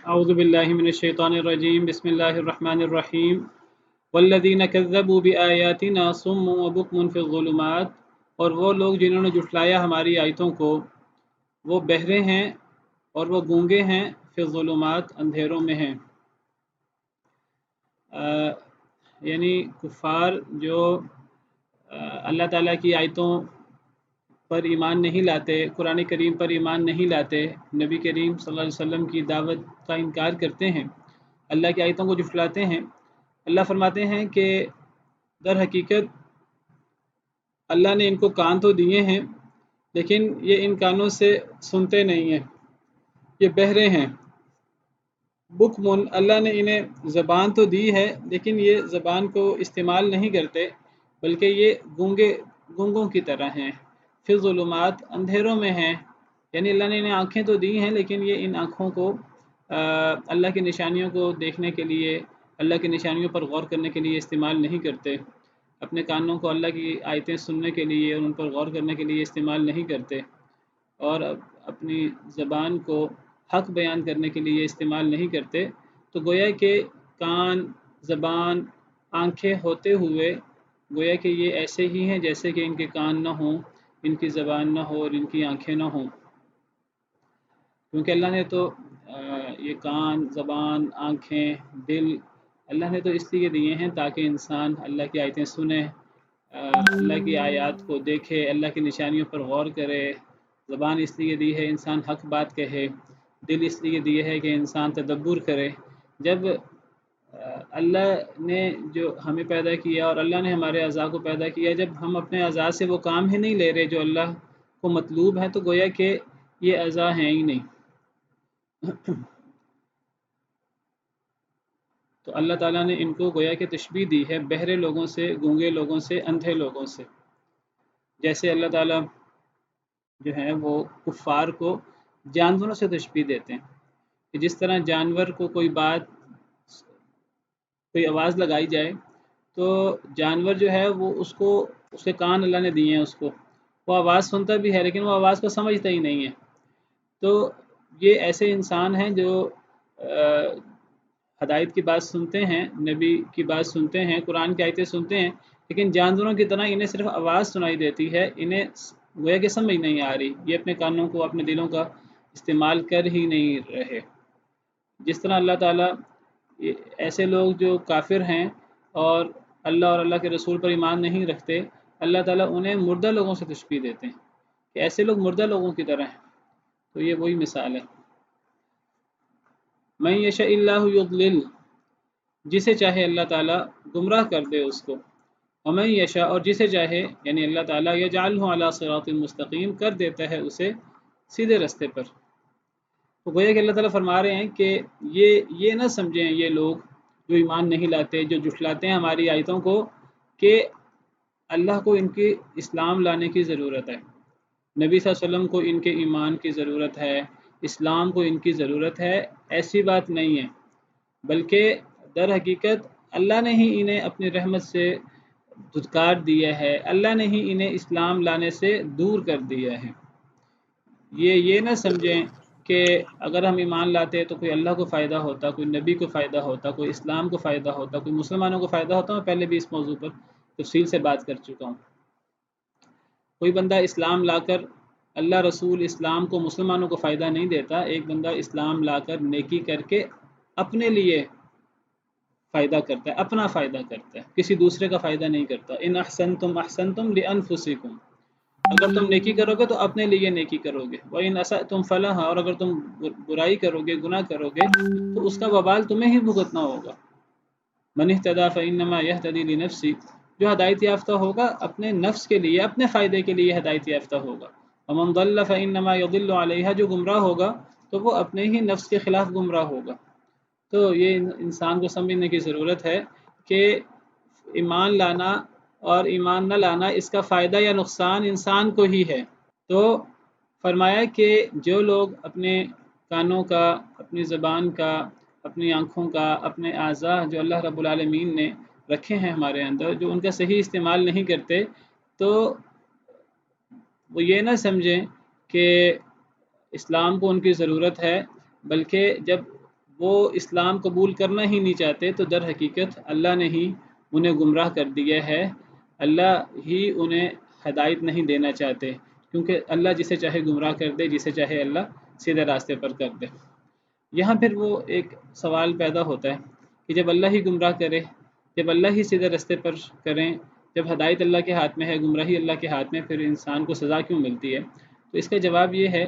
اعوذ باللہ من الشیطان الرجیم بسم اللہ الرحمن الرحیم والذین کذبوا بآیاتنا صم وبکم فی الظلمات، اور وہ لوگ جنہوں نے جھٹلایا ہماری آیتوں کو وہ بہرے ہیں اور وہ گونگے ہیں، فی الظلمات اندھیروں میں ہیں۔ یعنی کفار جو اللہ تعالیٰ کی آیتوں پر ایمان نہیں لاتے، قرآن کریم پر ایمان نہیں لاتے، نبی کریم صلی اللہ علیہ وسلم کی دعوت کا انکار کرتے ہیں، اللہ کی آیتوں کو جھٹلاتے ہیں، اللہ فرماتے ہیں کہ در حقیقت اللہ نے ان کو کان تو دیے ہیں لیکن یہ ان کانوں سے سنتے نہیں ہیں، یہ بہرے ہیں۔ بکمن، اللہ نے انہیں زبان تو دی ہے لیکن یہ زبان کو استعمال نہیں کرتے، بلکہ یہ گونگوں کی طرح ہیں، فی الظلمات اندھیروں میں ہیں۔ یعنی اللہ نے انہیں آنکھیں تو دی ہیں لیکن یہ ان آنکھوں کو اللہ کی نشانیوں کو دیکھنے کے لیے، اللہ کی نشانیوں پر غور کرنے کے لیے استعمال نہیں کرتے، اپنے کانوں کو اللہ کی آیتیں سننے کے لیے اور ان پر غور کرنے کے لیے استعمال نہیں کرتے، اور اپنی زبان کو حق بیان کرنے کے لیے استعمال نہیں کرتے، تو گویا کہ کان، زبان، آنکھیں ہوتے ہوئے گویا کہ یہ ایسے ہی ہیں جیسے کہ ان کے کان نہ ہوں، ان کی زبان نہ ہو اور ان کی آنکھیں نہ ہوں، کیونکہ اللہ نے تو یہ کان، زبان، آنکھیں، دل اللہ نے تو اس لیے دیے ہیں تاکہ انسان اللہ کی آیتیں سنے، اللہ کی آیات کو دیکھے، اللہ کی نشانیوں پر غور کرے۔ زبان اس لیے دی ہے انسان حق بات کہے، دل اس لیے دیے ہے کہ انسان تدبر کرے۔ جب اللہ نے جو ہمیں پیدا کیا اور اللہ نے ہمارے اعضاء کو پیدا کیا، جب ہم اپنے اعضاء سے وہ کام ہی نہیں لے رہے جو اللہ کو مطلوب ہے، تو گویا کہ یہ اعضاء ہیں ہی نہیں۔ تو اللہ تعالیٰ نے ان کو گویا کہ تشبیہ دی ہے بہرے لوگوں سے، گونگے لوگوں سے، اندھے لوگوں سے، جیسے اللہ تعالیٰ جو ہے وہ کفار کو جانوروں سے تشبیہ دیتے ہیں کہ جس طرح جانور کو کوئی آواز لگائی جائے تو جانور جو ہے وہ اس کے کان اللہ نے دیے ہیں، اس کو وہ آواز سنتا بھی ہے لیکن وہ آواز کو سمجھتا ہی نہیں ہے۔ تو یہ ایسے انسان ہیں جو ہدایت کی بات سنتے ہیں، نبی کی بات سنتے ہیں، قرآن کی آیتیں سنتے ہیں، لیکن جانوروں کی طرح انہیں صرف آواز سنائی دیتی ہے، انہیں گویا کہ سمجھ نہیں آ رہی، یہ اپنے کانوں کو، اپنے دلوں کا استعمال کر ہی نہیں رہے۔ جس طرح اللہ تعالیٰ ایسے لوگ جو کافر ہیں اور اللہ اور اللہ کے رسول پر ایمان نہیں رکھتے، اللہ تعالیٰ انہیں مردہ لوگوں سے تشبیہ دیتے ہیں کہ ایسے لوگ مردہ لوگوں کی طرح ہیں۔ تو یہ وہی مثال ہے۔ من یشاء اللہ یضلل، جسے چاہے اللہ تعالیٰ گمراہ کر دے اس کو، ومن یشاء، اور جسے چاہے یعنی اللہ تعالیٰ یجعلہ علی صراط مستقیم، کر دیتا ہے اسے سیدھے رستے پر۔ تو گویا کہ اللہ تعالیٰ فرما رہے ہیں کہ یہ نہ سمجھیں یہ لوگ جو ایمان نہیں لاتے، جو جھٹلاتے ہیں ہماری آیتوں کو، کہ اللہ کو ان کی اسلام لانے کی ضرورت ہے، نبی صلی اللہ علیہ وسلم کو ان کے ایمان کی ضرورت ہے، اسلام کو ان کی ضرورت ہے۔ ایسی بات نہیں ہے، بلکہ در حقیقت اللہ نے ہی انہیں اپنی رحمت سے دھتکار دیا ہے، اللہ نے ہی انہیں اسلام لانے سے دور کر دیا ہے۔ یہ نہ سمجھیں کہ اگر ہم ایمان لاتے تو کوئی اللہ کو فائدہ ہوتا، کوئی نبی کو فائدہ ہوتا، کوئی اسلام کو فائدہ ہوتا، کوئی مسلمانوں کو فائدہ ہوتا۔ میں پہلے بھی اس موضوع پر تفصیل سے بات کر چکا ہوں۔ کوئی بندہ اسلام لا کر، اللہ، رسول، اسلام کو، مسلمانوں کو فائدہ نہیں دیتا۔ ایک بندہ اسلام لا کر نیکی کر کے اپنے لیے فائدہ کرتا ہے، اپنا فائدہ کرتا ہے، کسی دوسرے کا فائدہ نہیں کرتا۔ ان احسنتم احسنتم لانفسکم، اگر تم نیکی کرو گے تو اپنے لیے نیکی کرو گے، وَإِنْ أَسَأْتُمْ فَلَهَا، اور اگر تم برائی کرو گے، گناہ کرو گے، تو اس کا وبال تمہیں ہی بھگتنا ہوگا۔ مَنِ اهْتَدَىٰ فَإِنَّمَا يَهْتَدِي لِنَفْسِهِ، جو ہدایت یافتہ ہوگا اپنے نفس کے لیے، اپنے فائدے کے لیے ہدایت یافتہ ہوگا۔ وَمَنْ ضَلَّ فَإِنَّمَا يَضِلُّ عَلَيْهَا، جو گمراہ ہوگا تو وہ اپنے ہی نفس کے خلاف گمراہ ہوگا۔ تو یہ انسان کو سمجھنے کی ضرورت ہے کہ ایمان لانا اور ایمان نہ لانا، اس کا فائدہ یا نقصان انسان کو ہی ہے۔ تو فرمایا کہ جو لوگ اپنے کانوں کا، اپنی زبان کا، اپنی آنکھوں کا، اپنے اعضاء جو اللہ رب العالمین نے رکھے ہیں ہمارے اندر، جو ان کا صحیح استعمال نہیں کرتے، تو وہ یہ نہ سمجھیں کہ اسلام کو ان کی ضرورت ہے، بلکہ جب وہ اسلام قبول کرنا ہی نہیں چاہتے، تو در حقیقت اللہ نے ہی انہیں گمراہ کر دیا ہے، اللہ ہی انہیں ہدایت نہیں دینا چاہتے، کیونکہ اللہ جسے چاہے گمراہ کر دے، جسے چاہے اللہ سیدھے راستے پر کر دے۔ یہاں پھر وہ ایک سوال پیدا ہوتا ہے کہ جب اللہ ہی گمراہ کرے، جب اللہ ہی سیدھے راستے پر کریں، جب ہدایت اللہ کے ہاتھ میں ہے، گمراہی اللہ کے ہاتھ میں، پھر انسان کو سزا کیوں ملتی ہے؟ تو اس کا جواب یہ ہے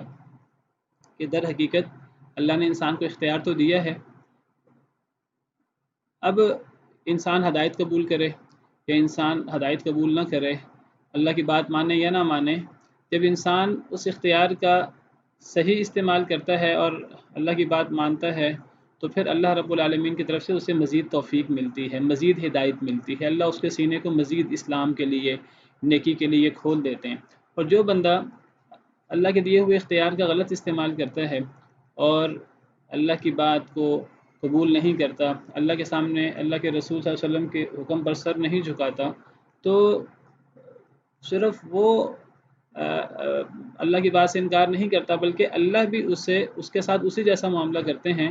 کہ در حقیقت اللہ نے انسان کو اختیار تو دیا ہے، اب انسان ہدایت قبول کرے یا انسان ہدایت قبول نہ کرے، اللہ کی بات مانے یا نہ مانے، جب انسان اس اختیار کا صحیح استعمال کرتا ہے اور اللہ کی بات مانتا ہے، تو پھر اللہ رب العالمین کی طرف سے اسے مزید توفیق ملتی ہے، مزید ہدایت ملتی ہے، اللہ اس کے سینے کو مزید اسلام کے لیے، نیکی کے لیے کھول دیتے ہیں۔ اور جو بندہ اللہ کے دیے ہوئے اختیار کا غلط استعمال کرتا ہے اور اللہ کی بات کو قبول نہیں کرتا، اللہ کے سامنے اللہ کے رسول صلی اللہ علیہ وسلم کے حکم پر سر نہیں جھکاتا، تو صرف وہ اللہ کی بات سے انکار نہیں کرتا، بلکہ اللہ بھی اس کے ساتھ اسی جیسا معاملہ کرتے ہیں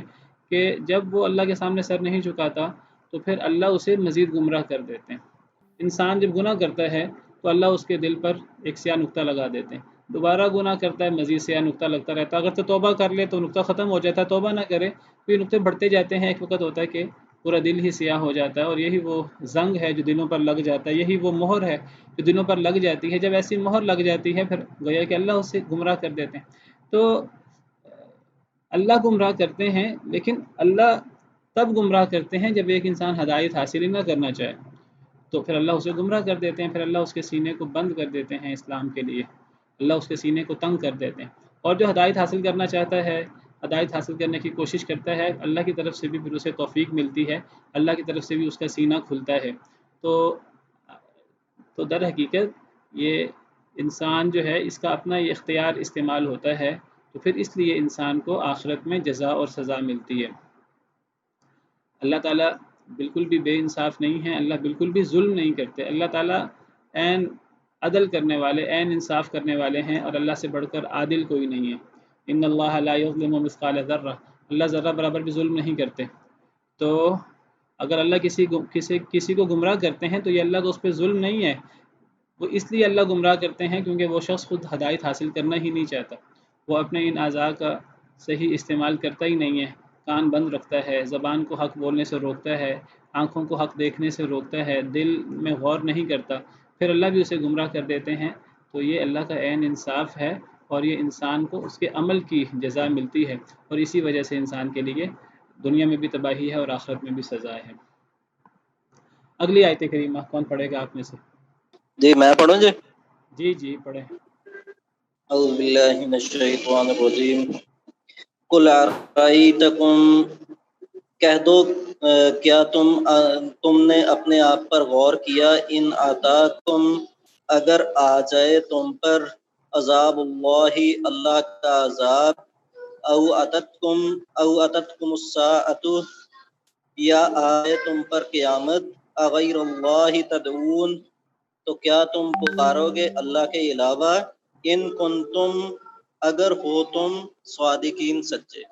کہ جب وہ اللہ کے سامنے سر نہیں جھکاتا تو پھر اللہ اسے مزید گمراہ کر دیتے ہیں۔ انسان جب گناہ کرتا ہے تو اللہ اس کے دل پر ایک سیاہ نقطہ لگا دیتے ہیں، دوبارہ گناہ کرتا ہے مزید سیاہ نقطہ لگتا رہتا ہے، اگر تو توبہ کر لے تو نقطہ ختم ہو جاتا ہے، توبہ نہ کرے تو یہ نقطے بڑھتے جاتے ہیں، ایک وقت ہوتا ہے کہ پورا دل ہی سیاہ ہو جاتا ہے، اور یہی وہ زنگ ہے جو دلوں پر لگ جاتا ہے، یہی وہ مہر ہے جو دلوں پر لگ جاتی ہے۔ جب ایسی مہر لگ جاتی ہے پھر گویا کہ اللہ اسے گمراہ کر دیتے ہیں۔ تو اللہ گمراہ کرتے ہیں، لیکن اللہ تب گمراہ کرتے ہیں جب ایک انسان ہدایت حاصل ہی نہ کرنا چاہے، تو پھر اللہ اسے گمراہ کر دیتے ہیں، پھر اللہ اس کے سینے کو بند کر دیتے ہیں اسلام کے لیے، اللہ اس کے سینے کو تنگ کر دیتے ہیں۔ اور جو ہدایت حاصل کرنا چاہتا ہے، ہدایت حاصل کرنے کی کوشش کرتا ہے، اللہ کی طرف سے بھی پھر اسے توفیق ملتی ہے، اللہ کی طرف سے بھی اس کا سینہ کھلتا ہے۔ تو در حقیقت یہ انسان جو ہے اس کا اپنا یہ اختیار استعمال ہوتا ہے، تو پھر اس لیے انسان کو آخرت میں جزا اور سزا ملتی ہے۔ اللہ تعالیٰ بالکل بھی بے انصاف نہیں ہے، اللہ بالکل بھی ظلم نہیں کرتے، اللہ تعالیٰ عین عدل کرنے والے، عین انصاف کرنے والے ہیں، اور اللہ سے بڑھ کر عادل کوئی نہیں ہے۔ ان اللہ لا یظلم مثقال ذرہ، اللہ ذرہ برابر بھی ظلم نہیں کرتے۔ تو اگر اللہ کسی کو گمراہ کرتے ہیں تو یہ اللہ کو اس پہ ظلم نہیں ہے، وہ اس لیے اللہ گمراہ کرتے ہیں کیونکہ وہ شخص خود ہدایت حاصل کرنا ہی نہیں چاہتا، وہ اپنے ان اعضاء کا صحیح استعمال کرتا ہی نہیں ہے، کان بند رکھتا ہے، زبان کو حق بولنے سے روکتا ہے، آنکھوں کو حق دیکھنے سے روکتا ہے، دل میں غور نہیں کرتا، پھر اللہ بھی اسے گمراہ کر دیتے ہیں۔ تو یہ اللہ کا عین انصاف ہے، اور یہ انسان کو اس کے عمل کی جزا ملتی ہے، اور اسی وجہ سے انسان کے لیے دنیا میں بھی تباہی ہے اور آخرت میں بھی سزا ہے۔ اگلی آیت کریمہ کون پڑھے گا آپ میں سے؟ جی میں پڑھوں جی؟ جی پڑھیں۔ اعوذ باللہ من الشیطان الرجیم قل ارایتکم، کہہ دو کیا تم نے اپنے آپ پر غور کیا، ان آتاکم، اگر آ جائے تم پر عذاب اللہ، اللہ کا عذاب، او اتتکم الساعۃ، یا آئے تم پر قیامت، اغیر اللہ تدعون، تو کیا تم پکارو گے اللہ کے علاوہ، ان کنتم، اگر ہو تم صادقین سچے۔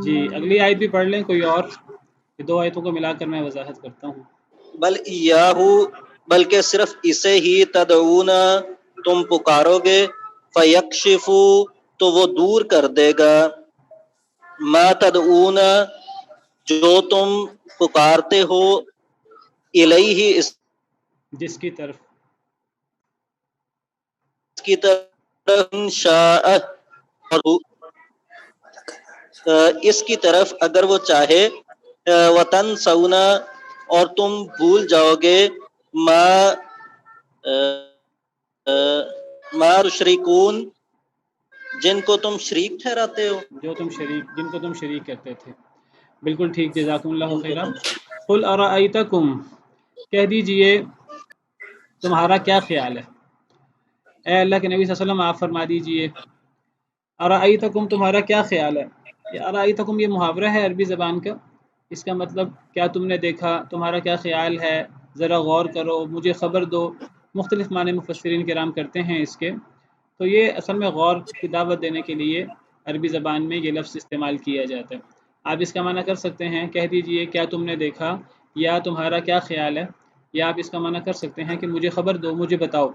جی اگلی آیت بھی پڑھ لیں کوئی اور، یہ دو آیتوں کو ملا کر میں وضاحت کرتا ہوں۔ بل ایاہو، بلکہ صرف اسے ہی، تدعون، تم پکارو گے، فیکشفو، تو وہ دور کر دے گا، ما تدعون، جو تم پکارتے ہو، الیہ، اس جس کی طرف، کی طرف، انشاء، اس کی طرف اگر وہ چاہے، وتنسون، اور تم بھول جاؤ گے، ما تشرکون، جن کو تم شریک ٹھہراتے ہو، جن کو تم شریک کرتے تھے۔ بالکل ٹھیک، جزاکم اللہ جن کو خیرا۔ تم شریک۔ قل ارائیتکم، کہہ دیجئے تمہارا کیا خیال ہے، اے اللہ کے نبی صلی اللہ علیہ وسلم آپ فرما دیجئے، ارائیتکم تمہارا کیا خیال ہے۔ یہ ارائیتکم یہ محاورہ ہے عربی زبان کا، اس کا مطلب کیا تم نے دیکھا، تمہارا کیا خیال ہے، ذرا غور کرو، مجھے خبر دو۔ مختلف معنی مفسرین کرام کرتے ہیں اس کے، تو یہ اصل میں غور کی دعوت دینے کے لیے عربی زبان میں یہ لفظ استعمال کیا جاتا ہے۔ آپ اس کا معنی کر سکتے ہیں کہہ دیجئے کیا تم نے دیکھا، یا تمہارا کیا خیال ہے، یا آپ اس کا معنی کر سکتے ہیں کہ مجھے خبر دو، مجھے بتاؤ.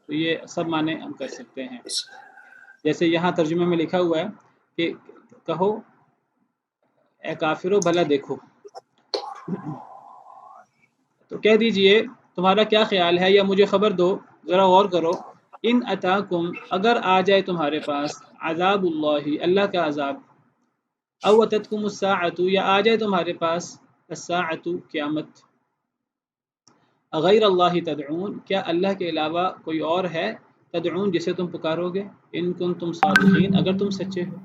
تو یہ سب معنی ہم کر سکتے ہیں. جیسے یہاں ترجمے میں لکھا ہوا ہے کہ کہو اے کافرو بھلا دیکھو. تو کہہ دیجئے تمہارا کیا خیال ہے یا مجھے خبر دو، ذرا غور کرو. ان اتاکم اگر آ جائے تمہارے پاس عذاب اللہ اللہ کا عذاب، او اتتکم الساعۃ یا آ جائے تمہارے پاس الساعۃ قیامت، غیر اللہ تدعون کیا اللہ کے علاوہ کوئی اور ہے، تدعون جسے تم پکارو گے، ان کنتم صادقین اگر تم سچے ہو.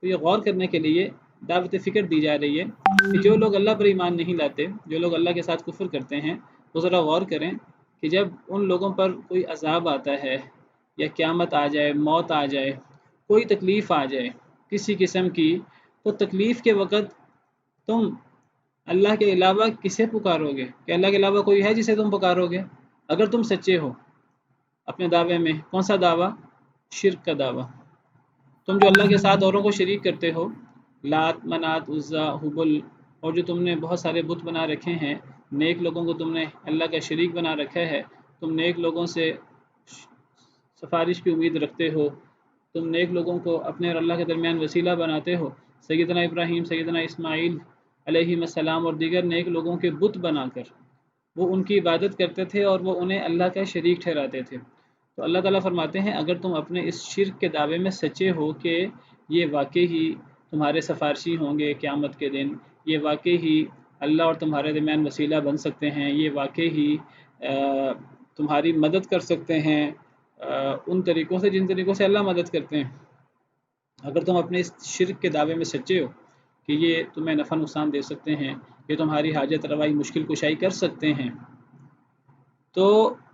تو یہ غور کرنے کے لیے دعوت فکر دی جا رہی ہے کہ جو لوگ اللہ پر ایمان نہیں لاتے، جو لوگ اللہ کے ساتھ کفر کرتے ہیں، وہ ذرا غور کریں کہ جب ان لوگوں پر کوئی عذاب آتا ہے یا قیامت آ جائے، موت آ جائے، کوئی تکلیف آ جائے کسی قسم کی، تو تکلیف کے وقت تم اللہ کے علاوہ کسے پکارو گے؟ کہ اللہ کے علاوہ کوئی ہے جسے تم پکارو گے اگر تم سچے ہو اپنے دعوے میں؟ کون سا دعویٰ؟ شرک کا دعویٰ. تم جو اللہ کے ساتھ اوروں کو شریک کرتے ہو، لات، منات، عزا، حبل، اور جو تم نے بہت سارے بت بنا رکھے ہیں، نیک لوگوں کو تم نے اللہ کا شریک بنا رکھا ہے، تم نیک لوگوں سے سفارش کی امید رکھتے ہو، تم نیک لوگوں کو اپنے اور اللہ کے درمیان وسیلہ بناتے ہو. سیدنا ابراہیم، سیدنا اسماعیل علیہ السلام اور دیگر نیک لوگوں کے بت بنا کر وہ ان کی عبادت کرتے تھے اور وہ انہیں اللہ کا شریک ٹھہراتے تھے. تو اللہ تعالیٰ فرماتے ہیں اگر تم اپنے اس شرک کے دعوے میں سچے ہو کہ یہ واقعی ہی تمہارے سفارشی ہوں گے قیامت کے دن، یہ واقعی ہی اللہ اور تمہارے درمیان وسیلہ بن سکتے ہیں، یہ واقعی ہی تمہاری مدد کر سکتے ہیں ان طریقوں سے جن طریقوں سے اللہ مدد کرتے ہیں، اگر تم اپنے اس شرک کے دعوے میں سچے ہو کہ یہ تمہیں نفع نقصان دے سکتے ہیں، یہ تمہاری حاجت روائی مشکل کشائی کر سکتے ہیں، تو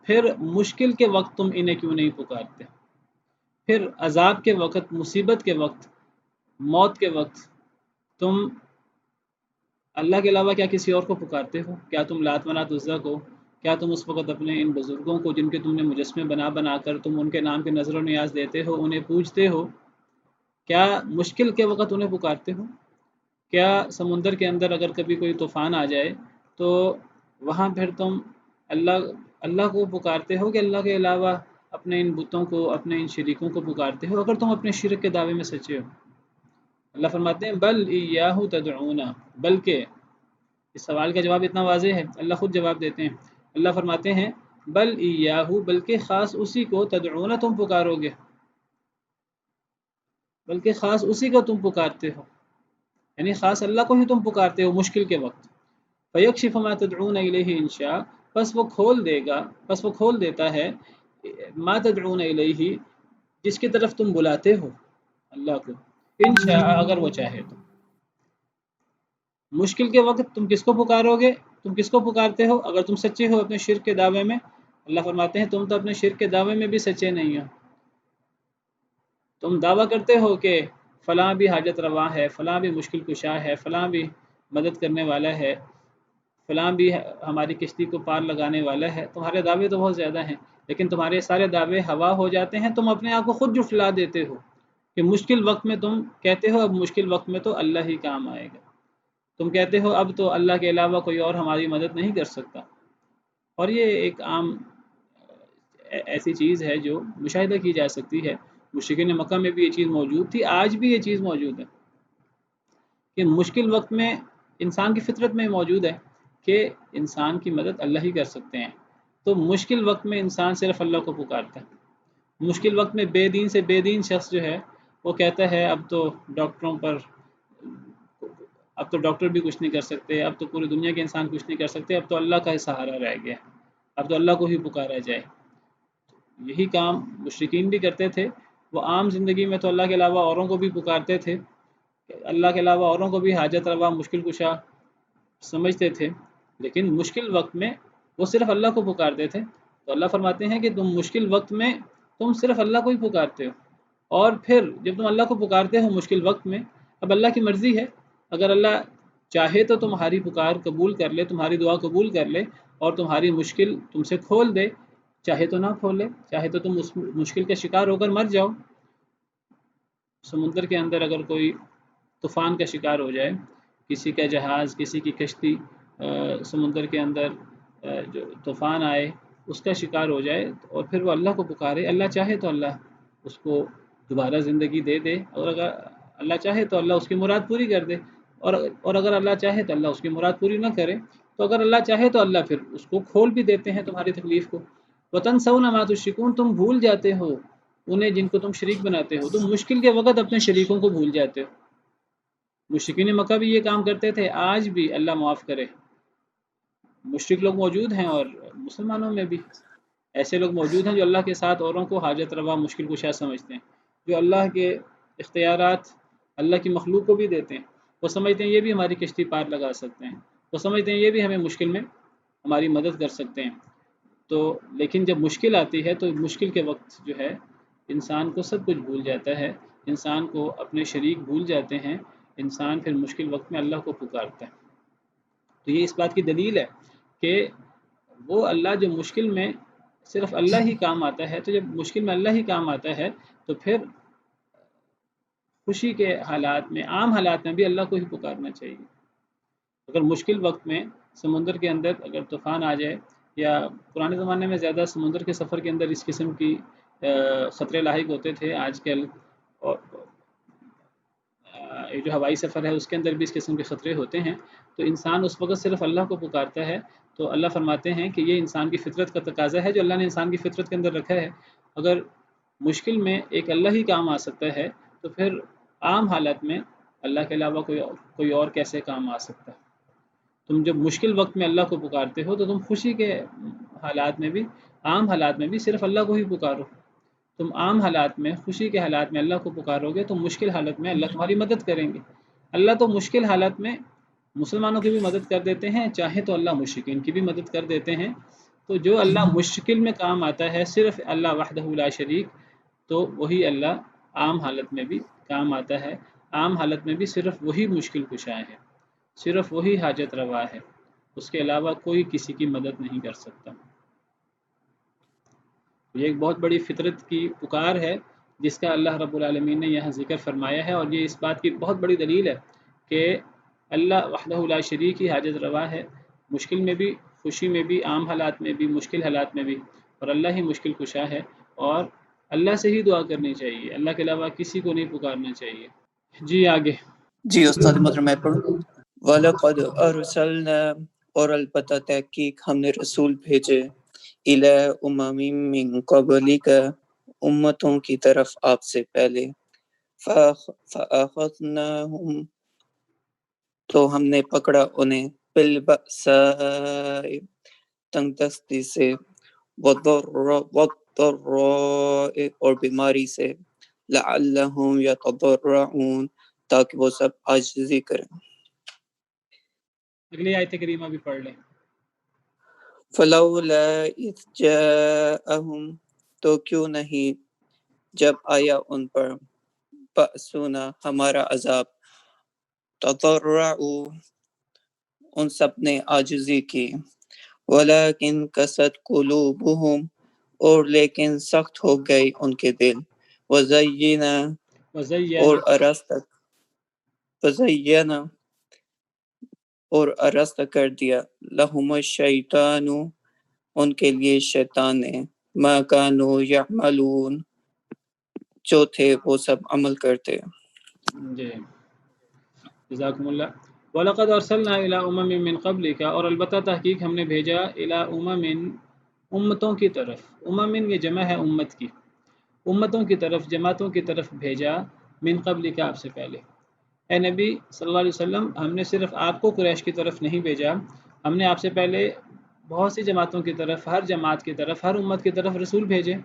پھر مشکل کے وقت تم انہیں کیوں نہیں پکارتے؟ پھر عذاب کے وقت، مصیبت کے وقت، موت کے وقت تم اللہ کے علاوہ کیا کسی اور کو پکارتے ہو؟ کیا تم لات، منات، عزا کو، کیا تم اس وقت اپنے ان بزرگوں کو جن کے تم نے مجسمے بنا بنا کر تم ان کے نام کے نظر و نیاز دیتے ہو، انہیں پوجتے ہو، کیا مشکل کے وقت انہیں پکارتے ہو؟ کیا سمندر کے اندر اگر کبھی کوئی طوفان آ جائے تو وہاں پھر تم اللہ کو پکارتے ہو کہ اللہ کے علاوہ اپنے ان بتوں کو، اپنے ان شریکوں کو پکارتے ہو اگر تم اپنے شرک کے دعوے میں سچے ہو؟ اللہ فرماتے ہیں بل ایاہ تدعون، بلکہ اس سوال کا جواب اتنا واضح ہے، اللہ خود جواب دیتے ہیں. اللہ فرماتے ہیں بل ایاہ، بلکہ خاص اسی کو، تدعون تم پکارو گے، بلکہ خاص اسی کو تم پکارتے ہو، یعنی خاص اللہ کو ہی تم پکارتے ہو مشکل کے وقت. فیکشف ما تدعون الیہ ان شاء، پس وہ کھول دیتا ہے ما تدعون الیہ، جس کی طرف تم بلاتے ہو اللہ کو، ان شاء اگر وہ چاہے تو. مشکل کے وقت تم کس کو پکارو گے؟ تم کس کو پکارتے ہو اگر تم سچے ہو اپنے شرک کے دعوے میں؟ اللہ فرماتے ہیں تم تو اپنے شرک کے دعوے میں بھی سچے نہیں ہو. تم دعویٰ کرتے ہو کہ فلاں بھی حاجت روا ہے، فلاں بھی مشکل کشا ہے، فلاں بھی مدد کرنے والا ہے، فلاں بھی ہماری کشتی کو پار لگانے والا ہے. تمہارے دعوے تو بہت زیادہ ہیں، لیکن تمہارے سارے دعوے ہوا ہو جاتے ہیں. تم اپنے آپ کو خود جھٹلا دیتے ہو کہ مشکل وقت میں تم کہتے ہو اب مشکل وقت میں تو اللہ ہی کام آئے گا. تم کہتے ہو اب تو اللہ کے علاوہ کوئی اور ہماری مدد نہیں کر سکتا. اور یہ ایک عام ایسی چیز ہے جو مشاہدہ کی جا سکتی ہے. مشرکین مکہ میں بھی یہ چیز موجود تھی، آج بھی یہ چیز موجود ہے کہ مشکل وقت میں انسان کی فطرت میں موجود ہے کہ انسان کی مدد اللہ ہی کر سکتے ہیں. تو مشکل وقت میں انسان صرف اللہ کو پکارتا ہے. مشکل وقت میں بے دین سے بے دین شخص جو ہے وہ کہتا ہے اب تو ڈاکٹر بھی کچھ نہیں کر سکتے، اب تو پوری دنیا کے انسان کچھ نہیں کر سکتے، اب تو اللہ کا ہی سہارا رہ گیا، اب تو اللہ کو ہی پکارا جائے. یہی کام مشرکین بھی کرتے تھے. وہ عام زندگی میں تو اللہ کے علاوہ اوروں کو بھی پکارتے تھے، اللہ کے علاوہ اوروں کو بھی حاجت روا، مشکل کشا سمجھتے تھے، لیکن مشکل وقت میں وہ صرف اللہ کو پکارتے تھے. تو اللہ فرماتے ہیں کہ تم مشکل وقت میں تم صرف اللہ کو ہی پکارتے ہو. اور پھر جب تم اللہ کو پکارتے ہو مشکل وقت میں، اب اللہ کی مرضی ہے، اگر اللہ چاہے تو تمہاری پکار قبول کر لے، تمہاری دعا قبول کر لے اور تمہاری مشکل تم سے کھول دے، چاہے تو نہ کھولے، چاہے تو تم اس مشکل کا شکار ہو کر مر جاؤ. سمندر کے اندر اگر کوئی طوفان کا شکار ہو جائے، کسی کا جہاز، کسی کی کشتی سمندر کے اندر جو طوفان آئے اس کا شکار ہو جائے اور پھر وہ اللہ کو پکارے، اللہ چاہے تو اللہ اس کو دوبارہ زندگی دے دے، اور اگر اللہ چاہے تو اللہ اس کی مراد پوری کر دے، اور اگر اللہ چاہے تو اللہ اس کی مراد پوری نہ کرے، تو اگر اللہ چاہے تو اللہ پھر اس کو کھول بھی دیتے ہیں تمہاری تکلیف کو۔ وَتَنْسَوْنَ مَا تُشْرِكُونَ، تم بھول جاتے ہو انہیں جن کو تم شریک بناتے ہو، تم مشکل کے وقت اپنے شریکوں کو بھول جاتے ہو۔ مشرکین مکہ بھی یہ کام کرتے تھے، آج بھی اللہ معاف کرے مشرک لوگ موجود ہیں، اور مسلمانوں میں بھی ایسے لوگ موجود ہیں جو اللہ کے ساتھ اوروں کو حاجت روا مشکل کشا سمجھتے ہیں، جو اللہ کے اختیارات اللہ کی مخلوق کو بھی دیتے ہیں، وہ سمجھتے ہیں یہ بھی ہماری کشتی پار لگا سکتے ہیں، وہ سمجھتے ہیں یہ بھی ہمیں مشکل میں ہماری مدد کر سکتے ہیں۔ تو لیکن جب مشکل آتی ہے تو مشکل کے وقت جو ہے انسان کو سب کچھ بھول جاتا ہے، انسان کو اپنے شریک بھول جاتے ہیں، انسان پھر مشکل وقت میں اللہ کو پکارتا ہے۔ تو یہ اس بات کی دلیل ہے کہ وہ اللہ جو مشکل میں صرف اللہ ہی کام آتا ہے، تو جب مشکل میں اللہ ہی کام آتا ہے تو پھر خوشی کے حالات میں، عام حالات میں بھی اللہ کو ہی پکارنا چاہیے۔ اگر مشکل وقت میں سمندر کے اندر اگر طوفان آ جائے، یا پرانے زمانے میں زیادہ سمندر کے سفر کے اندر اس قسم کی خطرے لاحق ہوتے تھے، آج کل اور جو ہوائی سفر ہے اس کے اندر بھی اس قسم کے خطرے ہوتے ہیں، تو انسان اس وقت صرف اللہ کو پکارتا ہے۔ تو اللہ فرماتے ہیں کہ یہ انسان کی فطرت کا تقاضا ہے جو اللہ نے انسان کی فطرت کے اندر رکھا ہے۔ اگر مشکل میں ایک اللہ ہی کام آ سکتا ہے تو پھر عام حالت میں اللہ کے علاوہ کوئی اور کیسے کام آ سکتا ہے؟ تم جب مشکل وقت میں اللہ کو پکارتے ہو تو تم خوشی کے حالات میں بھی، عام حالات میں بھی صرف اللہ کو ہی پکارو۔ تم عام حالات میں، خوشی کے حالات میں اللہ کو پکارو گے تو مشکل حالت میں اللہ تمہاری مدد کریں گے۔ اللہ تو مشکل حالت میں مسلمانوں کی بھی مدد کر دیتے ہیں، چاہے تو اللہ مشرکین کی بھی مدد کر دیتے ہیں۔ تو جو اللہ مشکل میں کام آتا ہے صرف اللہ وحدہ لا شریک، تو وہی اللہ عام حالت میں بھی کام آتا ہے۔ عام حالت میں بھی صرف وہی مشکل کشا ہے، صرف وہی حاجت روا ہے، اس کے علاوہ کوئی کسی کی مدد نہیں کر سکتا۔ یہ ایک بہت بڑی فطرت کی پکار ہے جس کا اللہ رب العالمین نے یہاں ذکر فرمایا ہے، اور یہ اس بات کی بہت بڑی دلیل ہے کہ اللہ وحدہ لا شریک ہی حاجت روا ہے، مشکل میں بھی، خوشی میں بھی، عام حالات میں بھی، مشکل حالات میں بھی، اور اللہ ہی مشکل کشا ہے، اور اللہ سے ہی دعا کرنی چاہیے، اللہ کے علاوہ کسی کو نہیں پکارنا چاہیے۔ جی آگے۔ جی استاد محترم میں پڑھوں۔ وَلَقَدْ أَرْسَلْنَا، اور البتہ تحقیق ہم نے رسول بھیجے، إِلَىٰ أُمَمٍ مِّن قَبْلِكَ، امتوں کی طرف آپ سے پہلے، فَأَخَذْنَاهُمْ، تو ہم نے پکڑا انہیں، بِالْبَأْسَاءِ، تنگ دستی سے، وَالضَّرَّاءِ، اور بیماری سے، لَعَلَّهُمْ يَتَضَرَّعُونَ، تاکہ وہ سب عاجزی کریں۔ اگلی آیت کریمہ بھی پڑھ لیں۔ فَلَوْلَا إِذْ جَاءَهُمْ، تو کیوں نہیں جب آیا ان پر، بأسنا، ہمارا عذاب، تضرعوا، ان سب نے عاجزی کی، ولیکن قست قلوبہم، اور لیکن سخت ہو گئی ان کے دل، وزینا، اور وزینا، اور ارست کر دیا، لہم الشیطان، ان کے لیے شیطان نے، ما کانوا یعملون، جو تھے وہ سب عمل کرتے۔ جی جزاکم اللہ۔ وَلَقَدْ أَرْسَلْنَا إِلَىٰ أُمَمٍ مِّن قَبْلِكَ، اور البتہ تحقیق ہم نے بھیجا، إِلَىٰ أُمَمٍ، امتوں کی طرف، امم یہ جمع ہے امت کی، امتوں کی طرف، جماعتوں کی طرف بھیجا، من قبلک، آپ سے پہلے۔ اے نبی صلی اللہ علیہ وسلم، ہم نے صرف آپ کو قریش کی طرف نہیں بھیجا، ہم نے آپ سے پہلے بہت سی جماعتوں کی طرف، ہر جماعت کی طرف، ہر امت کی طرف رسول بھیجے۔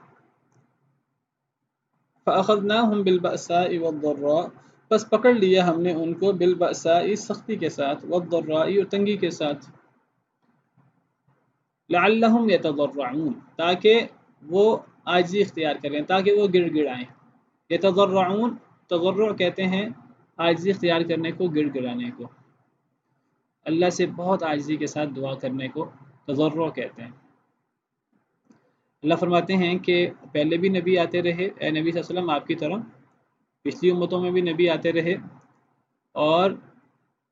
فَأَخَذْنَاهُمْ بِالْبَأْسَاءِ وَالضَّرَّاءِ، بس پکڑ لیا ہم نے ان کو، بالبأساء، سختی کے ساتھ، والضراء، اور تنگی کے ساتھ، لعلہم یتضرعون، تاکہ وہ عاجزی اختیار کریں، تاکہ وہ گڑ گڑائیں۔ یتضرعون، تضرع کہتے ہیں عاجزی اختیار کرنے کو، گڑ گڑانے کو، اللہ سے بہت عاجزی کے ساتھ دعا کرنے کو تضرع کہتے ہیں۔ اللہ فرماتے ہیں کہ پہلے بھی نبی آتے رہے، اے نبی صلی اللہ علیہ وسلم آپ کی طرح، پچھلی امتوں میں بھی نبی آتے رہے، اور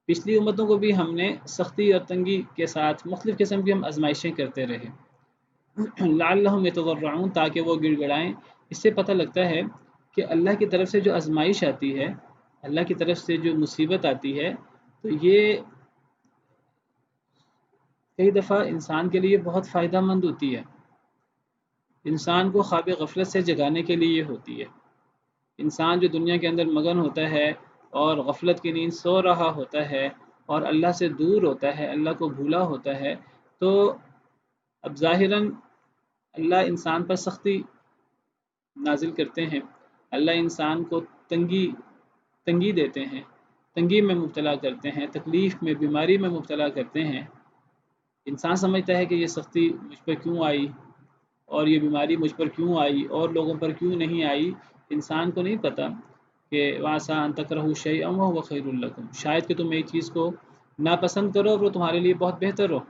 پچھلی امتوں کو بھی ہم نے سختی اور تنگی کے ساتھ مختلف قسم کی ہم آزمائشیں کرتے رہے لعلہم یتضرعون، تاکہ وہ گڑ گڑائیں۔ اس سے پتہ لگتا ہے کہ اللہ کی طرف سے جو آزمائش آتی ہے، اللہ کی طرف سے جو مصیبت آتی ہے، تو یہ کئی دفعہ انسان کے لیے بہت فائدہ مند ہوتی ہے، انسان کو خواب غفلت سے جگانے کے لیے ہوتی ہے۔ انسان جو دنیا کے اندر مگن ہوتا ہے اور غفلت کی نیند سو رہا ہوتا ہے اور اللہ سے دور ہوتا ہے، اللہ کو بھولا ہوتا ہے، تو اب ظاہراً اللہ انسان پر سختی نازل کرتے ہیں، اللہ انسان کو تنگی دیتے ہیں، تنگی میں مبتلا کرتے ہیں، تکلیف میں، بیماری میں مبتلا کرتے ہیں۔ انسان سمجھتا ہے کہ یہ سختی مجھ پر کیوں آئی اور یہ بیماری مجھ پر کیوں آئی اور لوگوں پر کیوں نہیں آئی۔ انسان کو نہیں پتہ کہ وَعَسَىٰ أَن تَكْرَهُوا شَيْئًا وَهُوَ خَيْرٌ لَكُمْ، شاید کہ تم ایک چیز کو ناپسند کرو اور وہ تمہارے لیے بہت بہتر ہو۔